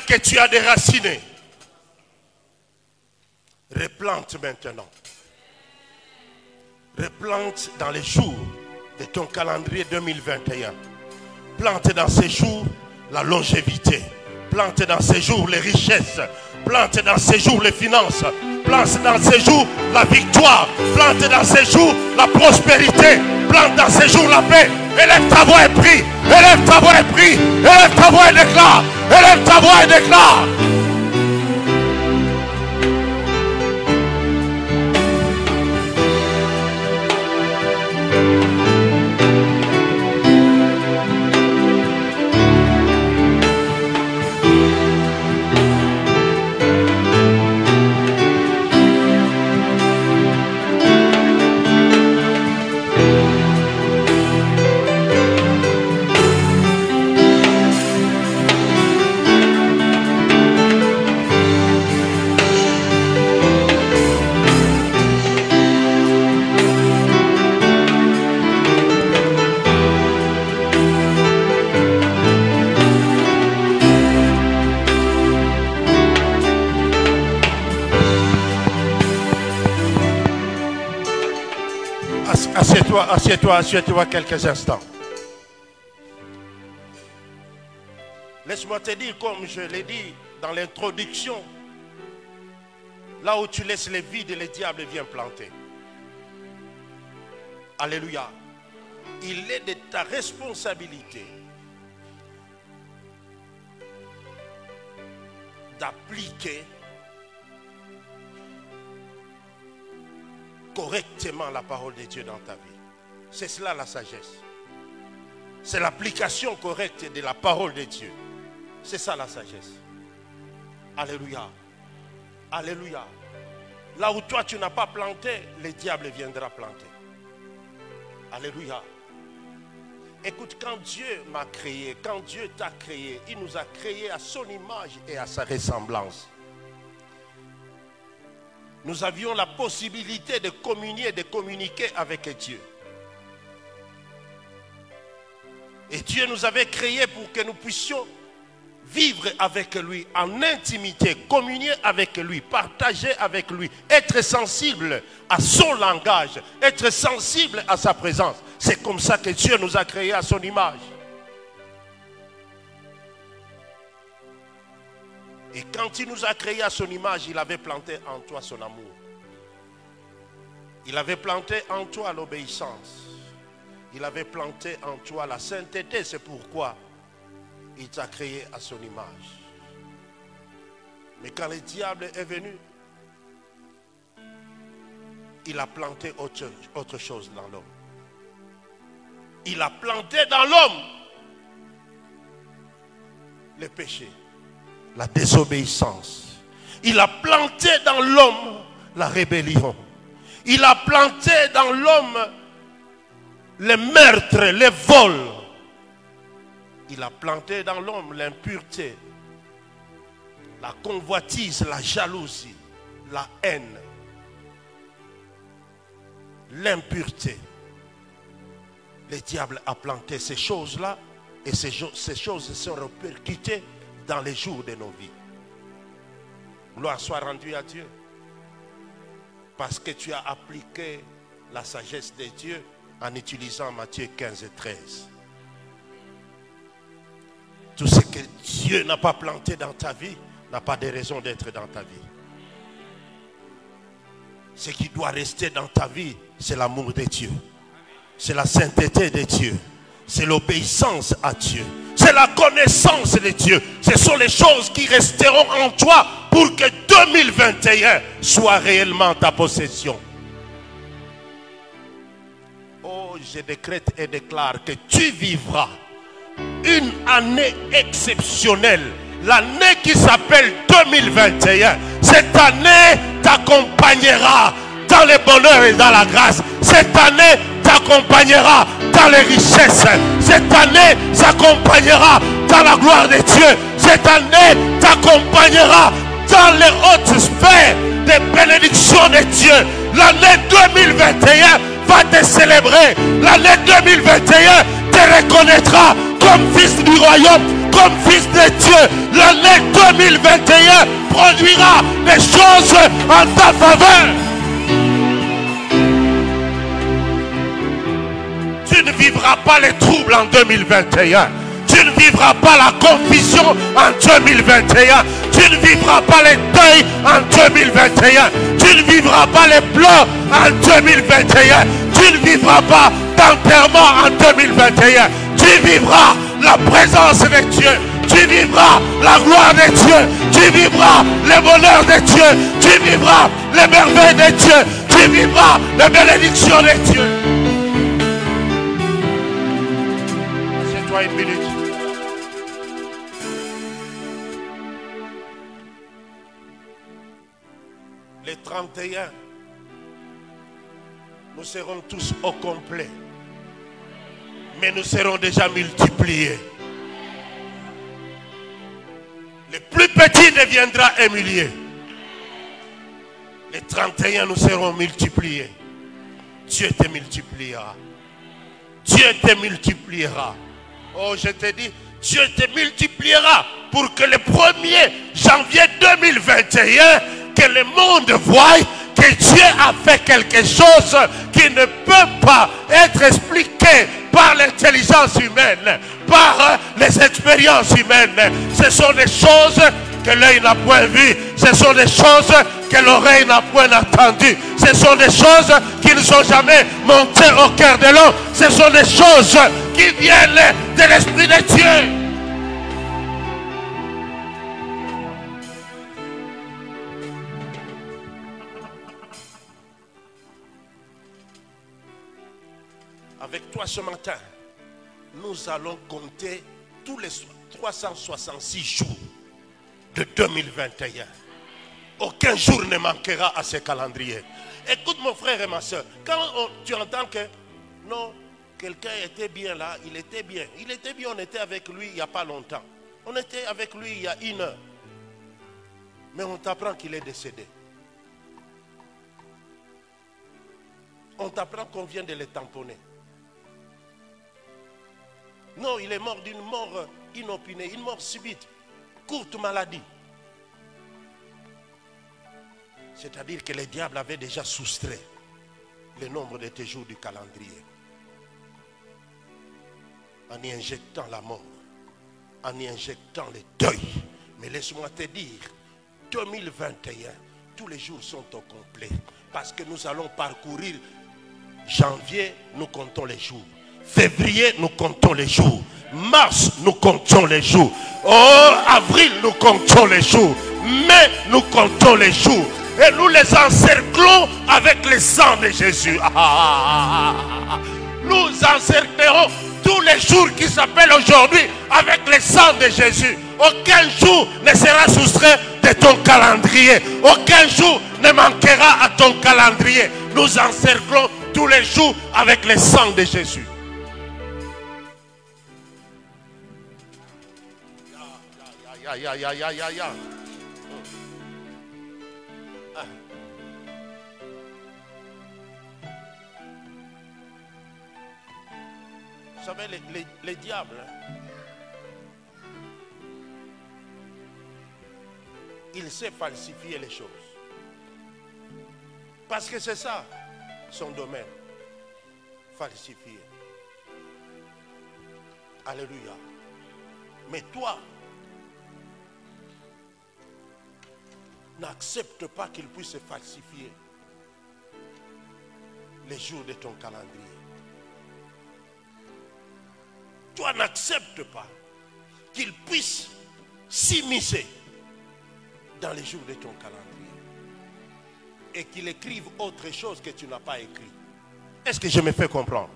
Speaker 4: Que tu as déraciné, replante maintenant. Replante dans les jours de ton calendrier 2021. Plante dans ces jours la longévité. Plante dans ces jours les richesses. Plante dans ces jours les finances. Plante dans ces jours la victoire. Plante dans ces jours la prospérité. Plante dans ces jours la paix. Élève ta voix et prie. Élève ta voix et prie. Élève ta voix et déclare. Élève ta voix et déclare. Assieds-toi quelques instants. Laisse-moi te dire, comme je l'ai dit dans l'introduction, là où tu laisses les vides, le diable vient planter. Alléluia. Il est de ta responsabilité d'appliquer correctement la parole de Dieu dans ta vie. C'est cela la sagesse. C'est l'application correcte de la parole de Dieu. C'est ça la sagesse. Alléluia. Alléluia. Là où toi tu n'as pas planté, le diable viendra planter. Alléluia. Écoute, quand Dieu m'a créé, quand Dieu t'a créé, il nous a créés à son image et à sa ressemblance. Nous avions la possibilité de communier, de communiquer avec Dieu. Et Dieu nous avait créés pour que nous puissions vivre avec lui en intimité, communier avec lui, partager avec lui, être sensible à son langage, être sensible à sa présence. C'est comme ça que Dieu nous a créés à son image. Et quand il nous a créés à son image, il avait planté en toi son amour. Il avait planté en toi l'obéissance. Il avait planté en toi la sainteté. C'est pourquoi il t'a créé à son image. Mais quand le diable est venu, il a planté autre chose dans l'homme. Il a planté dans l'homme le péché, la désobéissance. Il a planté dans l'homme la rébellion. Il a planté dans l'homme les meurtres, les vols. Il a planté dans l'homme l'impureté, la convoitise, la jalousie, la haine, l'impureté. Le diable a planté ces choses-là et ces choses sont répercutées dans les jours de nos vies. Gloire soit rendue à Dieu. Parce que tu as appliqué la sagesse de Dieu en utilisant Matthieu 15 et 13. Tout ce que Dieu n'a pas planté dans ta vie n'a pas de raison d'être dans ta vie. Ce qui doit rester dans ta vie, c'est l'amour de Dieu. C'est la sainteté de Dieu. C'est l'obéissance à Dieu. C'est la connaissance de Dieu. Ce sont les choses qui resteront en toi pour que 2021 soit réellement ta possession. Oh, je décrète et déclare que tu vivras une année exceptionnelle. L'année qui s'appelle 2021. Cette année t'accompagnera dans le bonheur et dans la grâce. Cette année t'accompagnera dans les richesses. Cette année t'accompagnera dans la gloire de Dieu. Cette année t'accompagnera dans les hautes sphères des bénédictions de Dieu. L'année 2021 va te célébrer. L'année 2021 te reconnaîtra comme fils du royaume, comme fils de Dieu. L'année 2021 produira des choses en ta faveur. Tu ne vivras pas les troubles en 2021. Tu ne vivras pas la confusion en 2021. Tu ne vivras pas les deuils en 2021. Tu ne vivras pas les pleurs en 2021. Tu ne vivras pas d'enterrement en 2021. Tu vivras la présence de Dieu. Tu vivras la gloire de Dieu. Tu vivras le bonheur de Dieu. Tu vivras les merveilles de Dieu. Tu vivras les bénédictions de Dieu. C'est-toi une minute. Les 31, nous serons tous au complet. Mais nous serons déjà multipliés. Le plus petit deviendra un millier. Les 31, nous serons multipliés. Dieu te multipliera. Dieu te multipliera. Oh, je te dis, Dieu te multipliera pour que le 1er janvier 2021, que le monde voie que Dieu a fait quelque chose qui ne peut pas être expliqué par l'intelligence humaine, par les expériences humaines. Ce sont des choses que l'œil n'a point vues. Ce sont des choses que l'oreille n'a point entendues. Ce sont des choses qui ne sont jamais montées au cœur de l'homme. Ce sont des choses qui viennent de l'Esprit de Dieu. Avec toi ce matin, nous allons compter tous les 366 jours de 2021. Aucun jour ne manquera à ce calendrier. Écoute mon frère et ma soeur, quand tu entends que non, quelqu'un était bien là, il était bien, on était avec lui il n'y a pas longtemps. On était avec lui il y a 1 heure. Mais on t'apprend qu'il est décédé. On t'apprend qu'on vient de le tamponner. Non, il est mort d'une mort inopinée, une mort subite, courte maladie. C'est-à-dire que le diable avait déjà soustrait le nombre de tes jours du calendrier. En y injectant la mort, en y injectant le deuil. Mais laisse-moi te dire, 2021, tous les jours sont au complet. Parce que nous allons parcourir janvier, nous comptons les jours. Février, nous comptons les jours. Mars, nous comptons les jours. Oh, avril, nous comptons les jours. Mai, nous comptons les jours. Et nous les encerclons avec le sang de Jésus. Nous encerclerons tous les jours qui s'appellent aujourd'hui avec le sang de Jésus. Aucun jour ne sera soustrait de ton calendrier. Aucun jour ne manquera à ton calendrier. Nous encerclons tous les jours avec le sang de Jésus. Vous savez, les diables, il sait falsifier les choses. Parce que c'est ça son domaine. Falsifier. Alléluia. Mais toi, n'accepte pas qu'il puisse falsifier les jours de ton calendrier. Toi, n'accepte pas qu'il puisse s'immiscer dans les jours de ton calendrier et qu'il écrive autre chose que tu n'as pas écrit. Est-ce que je me fais comprendre?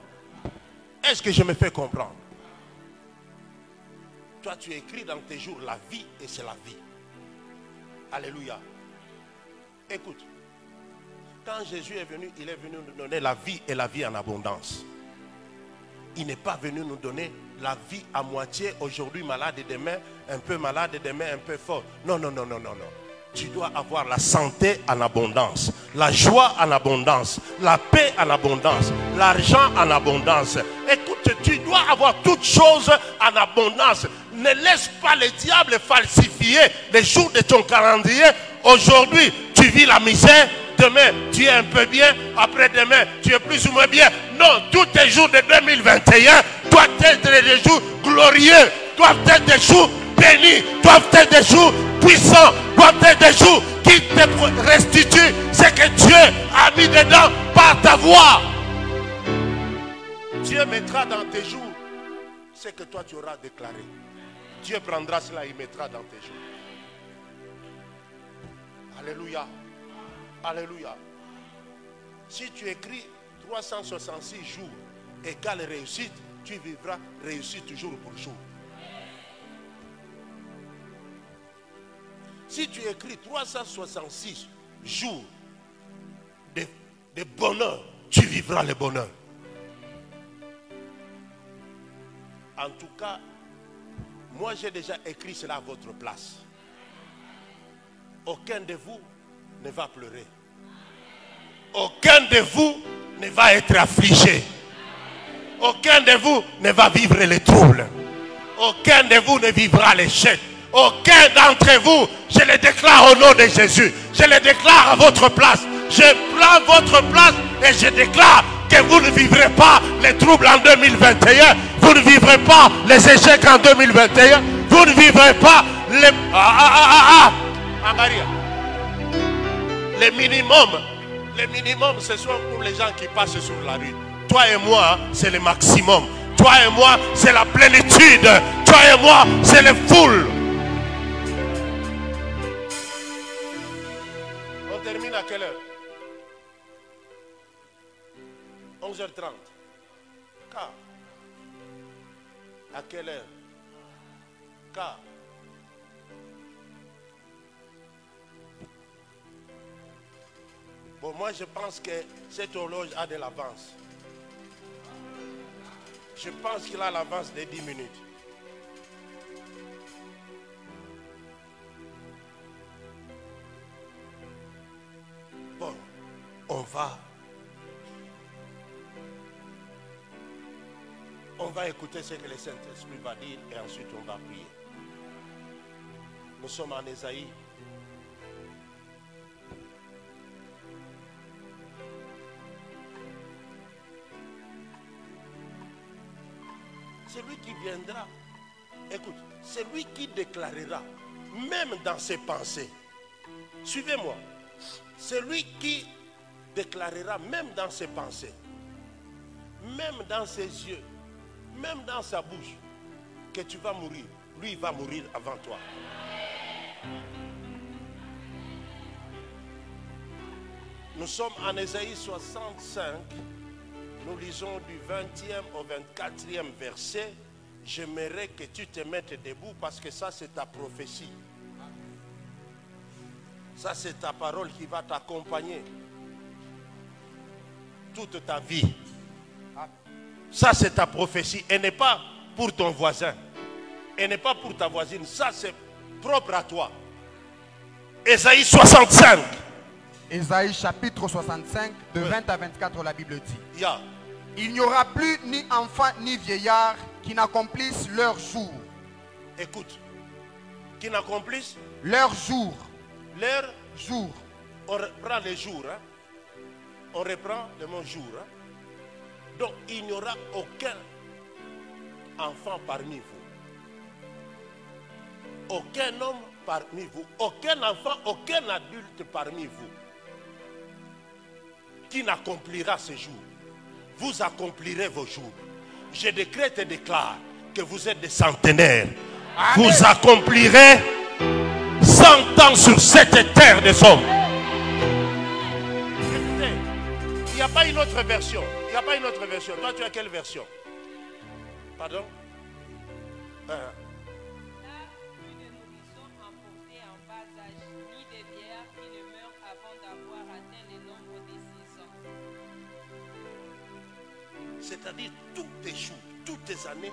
Speaker 4: Est-ce que je me fais comprendre? Toi, tu écris dans tes jours la vie et c'est la vie. Alléluia. Écoute, quand Jésus est venu, il est venu nous donner la vie et la vie en abondance. Il n'est pas venu nous donner la vie à moitié, aujourd'hui malade et demain un peu malade et demain un peu fort. Non, non, non, non, non, non. Tu dois avoir la santé en abondance, la joie en abondance, la paix en abondance, l'argent en abondance. Écoute, tu dois avoir toutes choses en abondance. Ne laisse pas le diable falsifier les jours de ton calendrier. Aujourd'hui, tu vis la misère. Demain, tu es un peu bien. Après-demain, tu es plus ou moins bien. Non, tous tes jours de 2021 doivent être des jours glorieux, doivent être des jours bénis, doivent être des jours puissants, doivent être des jours qui te restituent ce que Dieu a mis dedans par ta voix. Dieu mettra dans tes jours ce que toi tu auras déclaré. Dieu prendra cela et mettra dans tes jours. Alléluia. Alléluia. Si tu écris 366 jours égale réussite, tu vivras réussite jour pour jour. Si tu écris 366 jours de bonheur, tu vivras le bonheur. En tout cas, moi j'ai déjà écrit cela à votre place. Aucun de vous ne va pleurer. Aucun de vous ne va être affligé. Aucun de vous ne va vivre les troubles. Aucun de vous ne vivra l'échec. Aucun d'entre vous, je le déclare au nom de Jésus. Je le déclare à votre place. Je prends votre place et je déclare que vous ne vivrez pas les troubles en 2021. Vous ne vivrez pas les échecs en 2021. Vous ne vivrez pas les... Le minimum, ce sont pour les gens qui passent sur la rue. Toi et moi, c'est le maximum. Toi et moi, c'est la plénitude. Toi et moi, c'est le full. On termine à quelle heure? 11h30. Car à quelle heure? Car bon, moi je pense que cette horloge a de l'avance. Je pense qu'il a l'avance de 10 minutes. Bon, on va écouter ce que le Saint-Esprit va dire et ensuite on va prier. Nous sommes en Ésaïe. Celui qui viendra, écoute, celui qui déclarera, même dans ses pensées, suivez-moi, celui qui déclarera même dans ses pensées, même dans ses yeux, même dans sa bouche, que tu vas mourir, lui il va mourir avant toi. Nous sommes en Ésaïe 65. Nous lisons du 20e au 24e verset. J'aimerais que tu te mettes debout parce que ça c'est ta prophétie. Ça c'est ta parole qui va t'accompagner toute ta vie. Ça c'est ta prophétie et n'est pas pour ton voisin. Et n'est pas pour ta voisine. Ça c'est propre à toi. Ésaïe 65.
Speaker 5: Ésaïe chapitre 65, de 20 à 24, la Bible dit.
Speaker 4: Yeah.
Speaker 5: Il n'y aura plus ni enfant ni vieillard qui n'accomplissent leur jour.
Speaker 4: Écoute, qui n'accomplissent
Speaker 5: leur jour.
Speaker 4: leur
Speaker 5: jour.
Speaker 4: On reprend les jours. Hein? On reprend le mot jour. Hein? Donc il n'y aura aucun enfant parmi vous. Aucun homme parmi vous. Aucun enfant, aucun adulte parmi vous qui n'accomplira ce jour. Vous accomplirez vos jours. Je décrète et déclare que vous êtes des centenaires. Amen. Vous accomplirez 100 ans sur cette terre des hommes. Écoutez, il n'y a pas une autre version. Il n'y a pas une autre version. Toi, tu as quelle version? Pardon?
Speaker 6: Là, plus de nourrissons emportés en bas âge, ni des vieillards qui ne meurent avant d'avoir atteint le nombre de 6 ans.
Speaker 4: C'est-à-dire, tous tes jours, toutes tes années,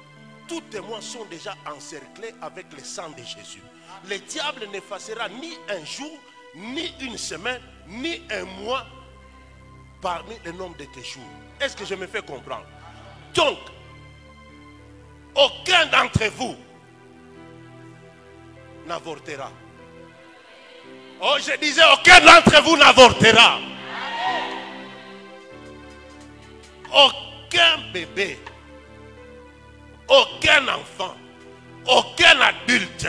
Speaker 4: tous tes mois sont déjà encerclés avec le sang de Jésus. Le diable n'effacera ni un jour, ni une semaine, ni un mois parmi le nombre de tes jours. Est-ce que je me fais comprendre? Donc, aucun d'entre vous n'avortera. Oh, je disais, aucun d'entre vous n'avortera. Aucun bébé, aucun enfant, aucun adulte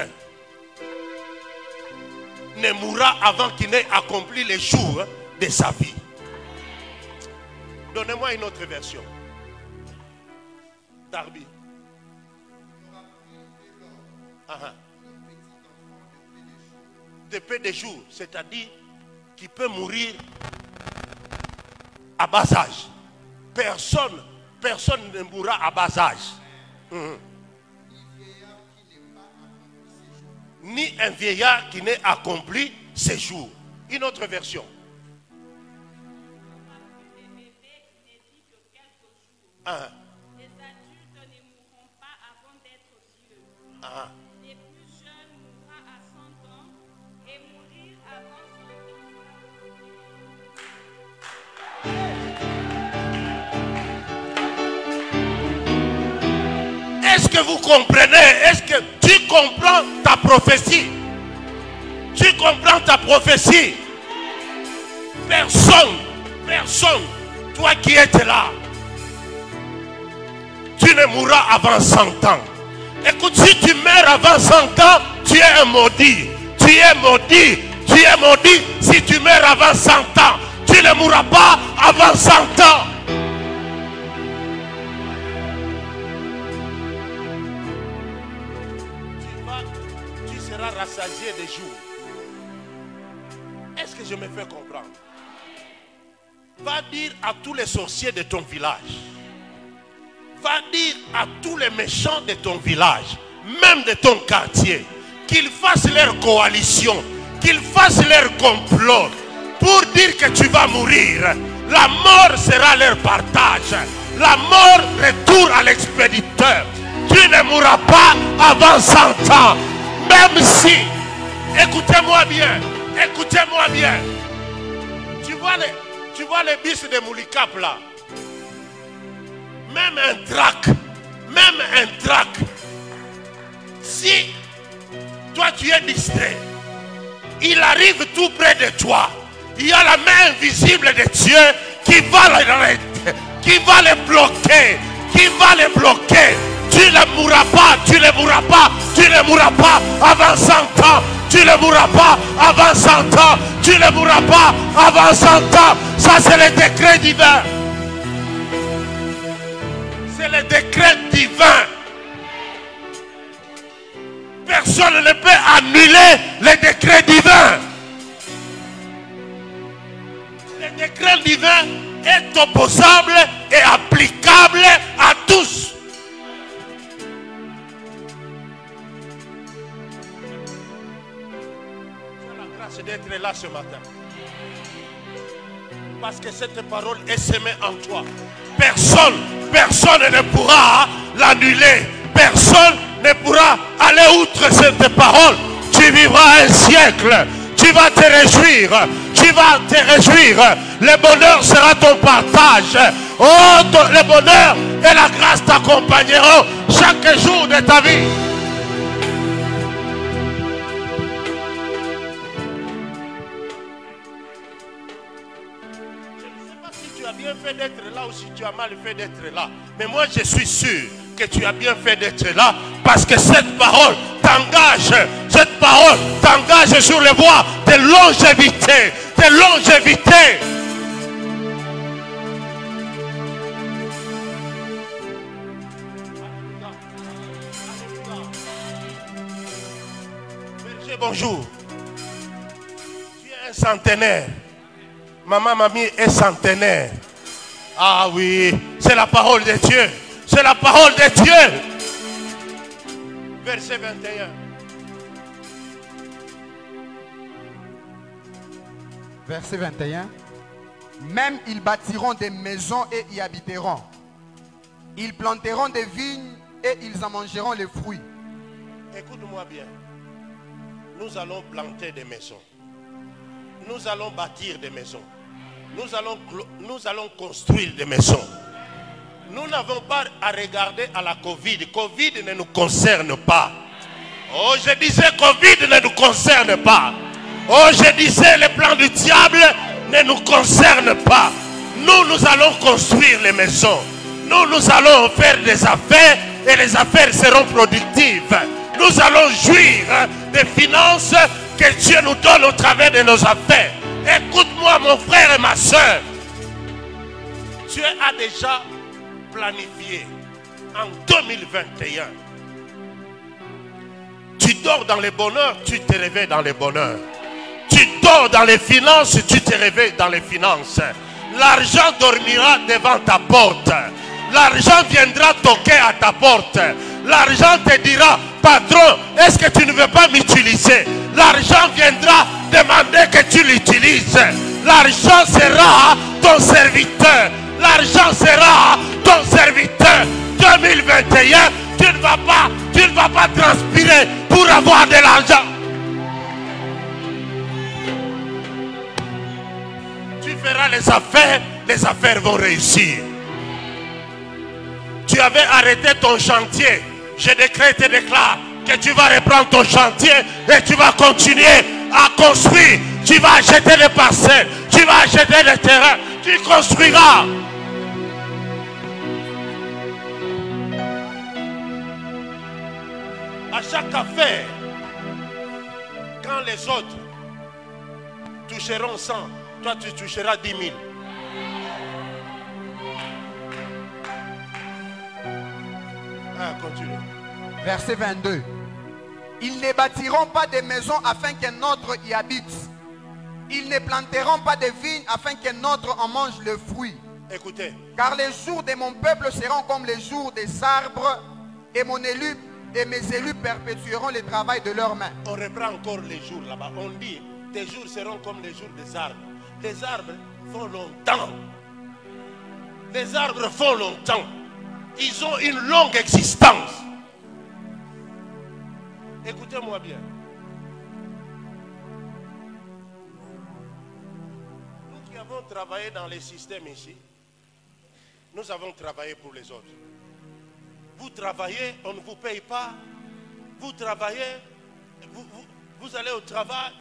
Speaker 4: ne mourra avant qu'il n'ait accompli les jours de sa vie. Donnez-moi une autre version. Darby. De peu de jours, c'est-à-dire qui peut mourir à bas âge. Personne ne mourra à bas âge. Ni un vieillard qui n'ait accompli ses jours. Une autre version.
Speaker 6: Les adultes ne mourront pas avant d'être vieux. Les plus jeunes mourront à 100 ans et mourir avant
Speaker 4: 100 ans. Est-ce que vous comprenez? Est-ce que tu comprends ta prophétie? Tu comprends ta prophétie? Personne, toi qui es là, tu ne mourras avant 100 ans. Écoute, si tu meurs avant 100 ans, tu es un maudit. Tu es maudit. Tu es maudit si tu meurs avant 100 ans. Tu ne mourras pas avant 100 ans. Tu seras rassasié des jours. Est-ce que je me fais comprendre? Va dire à tous les sorciers de ton village. Va dire à tous les méchants de ton village, même de ton quartier, qu'ils fassent leur coalition, qu'ils fassent leur complot pour dire que tu vas mourir. La mort sera leur partage. La mort retourne à l'expéditeur. Tu ne mourras pas avant 100 ans. Même si, écoutez-moi bien, tu vois les bus de Moulikap là. Même un trac, si toi tu es distrait, il arrive tout près de toi, il y a la main invisible de Dieu qui va les bloquer. Tu ne mourras pas avant 100 ans. Tu ne mourras pas avant 100 ans. Tu ne mourras pas avant 100 ans. Ça c'est le décret divin. C'est le décret divin. Personne ne peut annuler le décret divin. Le décret divin est opposable et applicable à tous. J'ai la grâce d'être là ce matin. Parce que cette parole est semée en toi. Personne ne pourra l'annuler. Personne ne pourra aller outre cette parole. Tu vivras un siècle. Tu vas te réjouir. Le bonheur sera ton partage. Oh, le bonheur et la grâce t'accompagneront chaque jour de ta vie. Je ne sais pas si fait d'être là ou si tu as mal fait d'être là. Mais moi, je suis sûr que tu as bien fait d'être là parce que cette parole t'engage. Cette parole t'engage sur les voies de longévité. De longévité. Berger, bonjour. Tu es un centenaire. Maman, mamie est centenaire. Ah oui, c'est la parole de Dieu. C'est la parole de Dieu. Verset 21.
Speaker 5: Verset 21. Même ils bâtiront des maisons et y habiteront. Ils planteront des vignes et ils en mangeront les fruits.
Speaker 4: Écoute-moi bien. Nous allons planter des maisons. Nous allons bâtir des maisons. Nous allons construire des maisons. Nous n'avons pas à regarder à la Covid. Covid ne nous concerne pas. Oh, je disais Covid ne nous concerne pas. Oh, je disais les plans du diable ne nous concernent pas. Nous allons construire les maisons. Nous allons faire des affaires et les affaires seront productives. Nous allons jouir des finances que Dieu nous donne au travers de nos affaires. Écoute-moi mon frère et ma soeur. Dieu a déjà planifié en 2021. Tu dors dans le bonheur, tu te réveilles dans le bonheur. Tu dors dans les finances, tu te réveilles dans les finances. L'argent dormira devant ta porte. L'argent viendra toquer à ta porte. L'argent te dira, patron, est-ce que tu ne veux pas m'utiliser? L'argent viendra demander que tu l'utilises. L'argent sera ton serviteur. L'argent sera ton serviteur. 2021, tu ne vas pas transpirer pour avoir de l'argent. Tu feras les affaires vont réussir. Tu avais arrêté ton chantier. Je décrète et déclare que tu vas reprendre ton chantier et tu vas continuer à construire. Tu vas acheter les parcelles, tu vas acheter les terrains, tu construiras. À chaque affaire, quand les autres toucheront 100, toi tu toucheras 10 000. Ah, continue.
Speaker 5: Verset 22. Ils ne bâtiront pas des maisons afin qu'un autre y habite. Ils ne planteront pas de vignes afin qu'un autre en mange le fruit.
Speaker 4: Écoutez.
Speaker 5: Car les jours de mon peuple seront comme les jours des arbres et mes élus perpétueront le travail de leurs mains.
Speaker 4: On reprend encore les jours là-bas. On dit, tes jours seront comme les jours des arbres. Les arbres font longtemps. Les arbres font longtemps. Ils ont une longue existence. Écoutez-moi bien. Nous qui avons travaillé dans les systèmes ici, nous avons travaillé pour les autres. Vous travaillez, on ne vous paye pas. Vous travaillez, vous allez au travail,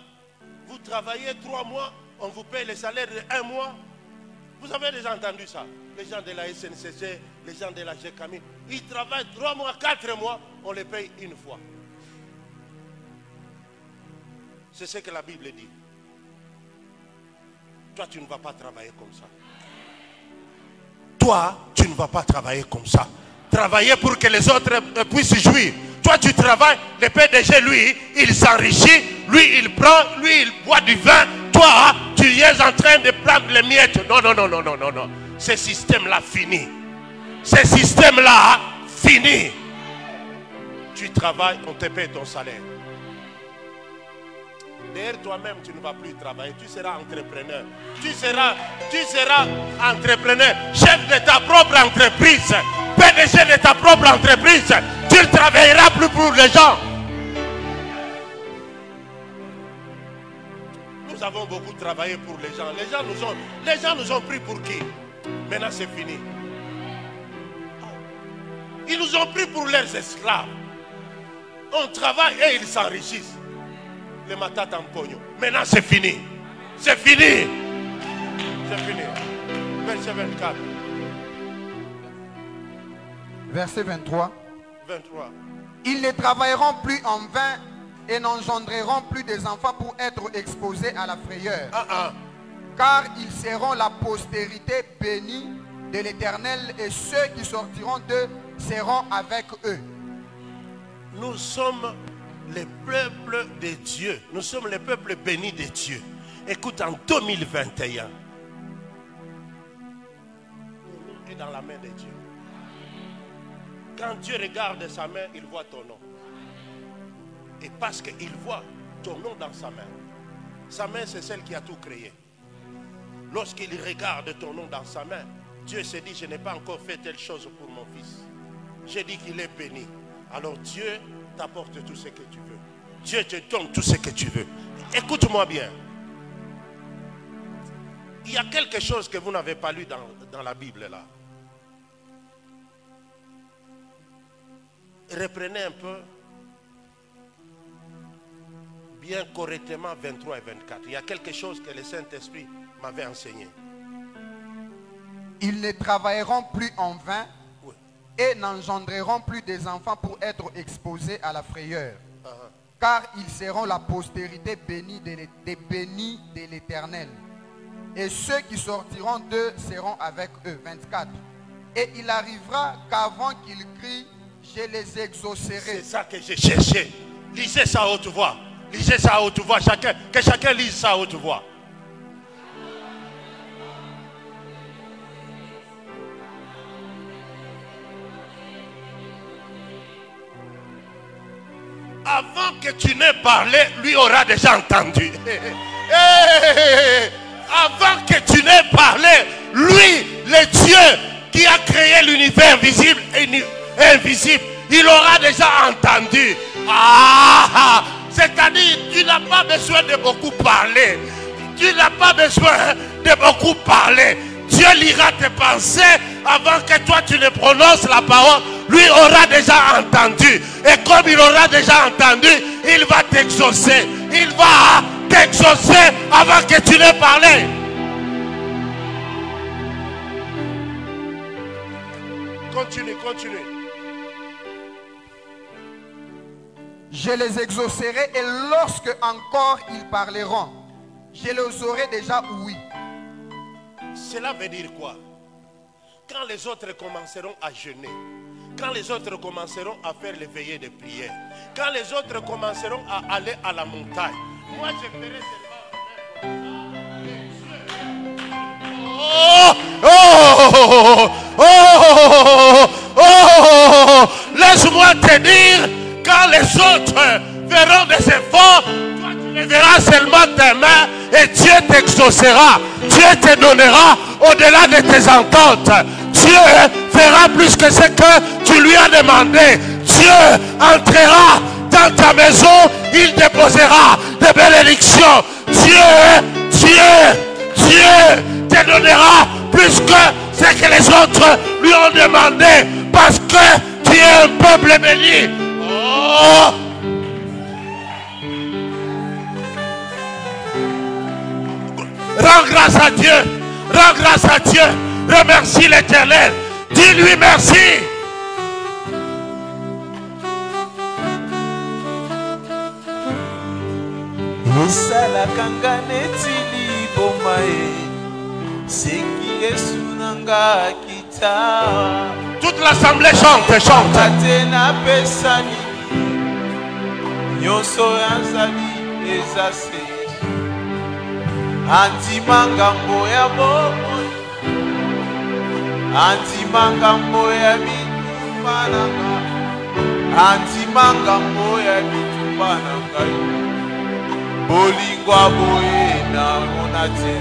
Speaker 4: vous travaillez 3 mois, on vous paye le salaire de 1 mois. Vous avez déjà entendu ça? Les gens de la SNCC, les gens de la GECAMI, ils travaillent 3 mois, 4 mois, on les paye une fois. C'est ce que la Bible dit. Toi, tu ne vas pas travailler comme ça. Toi, tu ne vas pas travailler comme ça. Travailler pour que les autres puissent jouir. Toi, tu travailles, le PDG, lui, il s'enrichit, lui, il prend, lui, il boit du vin. Toi, tu es en train de prendre les miettes. Non, non, non, non, non, non, non. Ce système-là fini. Ce système-là fini. Tu travailles, on te paye ton salaire. D'ailleurs, toi-même, tu ne vas plus travailler. Tu seras entrepreneur. Tu seras entrepreneur. Chef de ta propre entreprise. PDG de ta propre entreprise. Tu ne travailleras plus pour les gens. Nous avons beaucoup travaillé pour les gens. Les gens nous ont pris pour qui? Maintenant, c'est fini. Ils nous ont pris pour leurs esclaves. On travaille et ils s'enrichissent. Les matates en pognon. Maintenant c'est fini. C'est fini. C'est fini. verset 24.
Speaker 5: Verset 23.
Speaker 4: 23.
Speaker 5: Ils ne travailleront plus en vain et n'engendreront plus des enfants pour être exposés à la frayeur. Car ils seront la postérité bénie de l'Éternel et ceux qui sortiront d'eux seront avec eux.
Speaker 4: Nous sommes le peuple de Dieu. Nous sommes le peuple béni de Dieu. Écoute, en 2021, est dans la main de Dieu. Quand Dieu regarde sa main, il voit ton nom. Et parce qu'il voit ton nom dans sa main c'est celle qui a tout créé. Lorsqu'il regarde ton nom dans sa main, Dieu se dit, je n'ai pas encore fait telle chose pour mon fils. J'ai dit qu'il est béni. Alors Dieu t'apporte tout ce que tu veux. Dieu te donne tout ce que tu veux. Écoute-moi bien. Il y a quelque chose que vous n'avez pas lu dans la Bible là. Reprenez un peu bien correctement 23 et 24. Il y a quelque chose que le Saint-Esprit m'avait enseigné.
Speaker 5: Ils ne travailleront plus en vain et n'engendreront plus des enfants pour être exposés à la frayeur. Car ils seront la postérité bénie de l'Éternel. Et ceux qui sortiront d'eux seront avec eux. 24. Et il arrivera qu'avant qu'ils crient, je les exaucerai.
Speaker 4: C'est ça que j'ai cherché. Lisez ça à haute voix. Lisez ça à haute voix. Que chacun lise ça à haute voix. Avant que tu n'aies parlé, lui aura déjà entendu. Avant que tu n'aies parlé, lui, le Dieu qui a créé l'univers visible et invisible, il aura déjà entendu. C'est-à-dire, tu n'as pas besoin de beaucoup parler. Tu n'as pas besoin de beaucoup parler. Dieu lira tes pensées avant que toi tu ne prononces la parole. Lui aura déjà entendu. Et comme il aura déjà entendu, il va t'exaucer. Il va t'exaucer avant que tu n'aies parlé. Continue, continue.
Speaker 5: Je les exaucerai et lorsque encore ils parleront, je les aurai déjà ouïs.
Speaker 4: Cela veut dire quoi? Quand les autres commenceront à jeûner, quand les autres commenceront à faire les veillées de prière, quand les autres commenceront à aller à la montagne, moi je ferai seulement. Laisse-moi te dire, quand les autres feront des efforts, toi tu les verras seulement tes mains et Dieu t'exaucera. Dieu te donnera au-delà de tes ententes. Dieu fera plus que ce que tu lui as demandé. Dieu entrera dans ta maison, il déposera des bénédictions. Dieu te donnera plus que ce que les autres lui ont demandé, parce que tu es un peuple béni. Rends grâce à Dieu. Rends grâce à Dieu. Remercie l'Éternel. Dis-lui merci. Toute l'assemblée chante, chante.
Speaker 7: Antimangambo ya bomoi, antimangambo ya bitumba nanga, antimangambo ya bitumba nanga. Bolingwa boye na monate,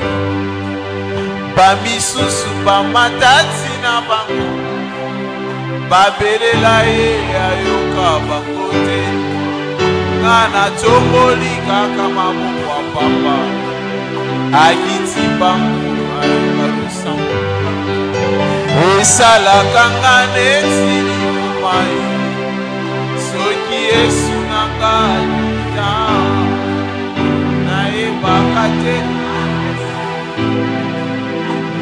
Speaker 7: bamisusu bamatati na bango, babelela ye ayoka bangote, ngana tomboli kaka maboko ya papa. Akiti bangu alusa esalaka nga neti likumai soki esunanga lita nayebaka te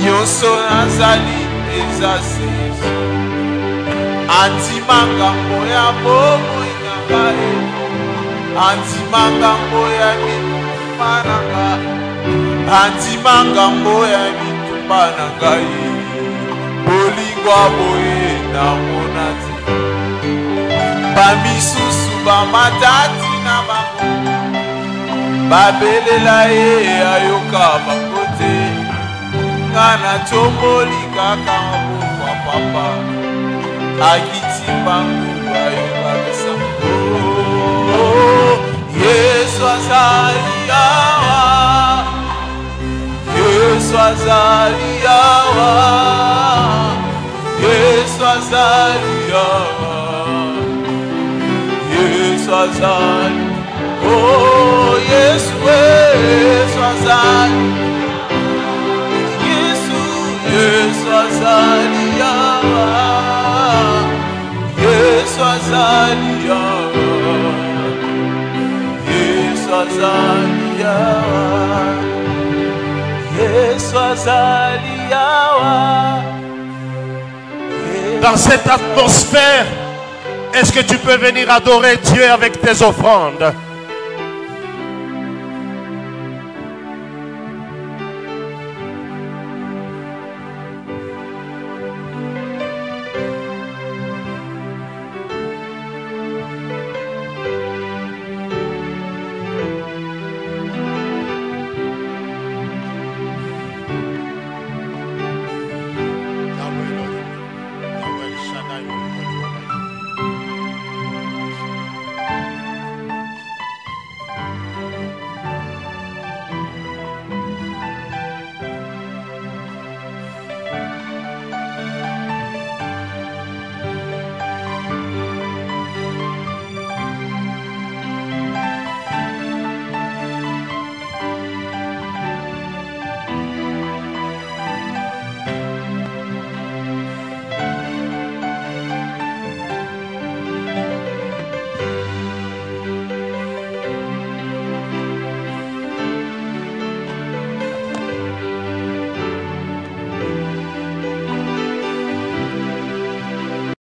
Speaker 7: nyonso nazali eza se Yesu andima ngambo ya bomoi na ngai andima ngambo ya mitumba na ngai andima ngambo ya mitumba na ngai bolingo aboye namona te bamisusu bamatati na bango babelela ye ayoka bango te nga natomboli kaka maboko papa akiti bango ayoka bisango Yesu azali awa Yesu azali awa Yesu azali awa Yesu azali oh Yesu Yesu azali Yesu Yesu azali awa Yesu azali awa Yesu azali awa Yesu azali awa.
Speaker 4: Dans cette atmosphère, est-ce que tu peux venir adorer Dieu avec tes offrandes?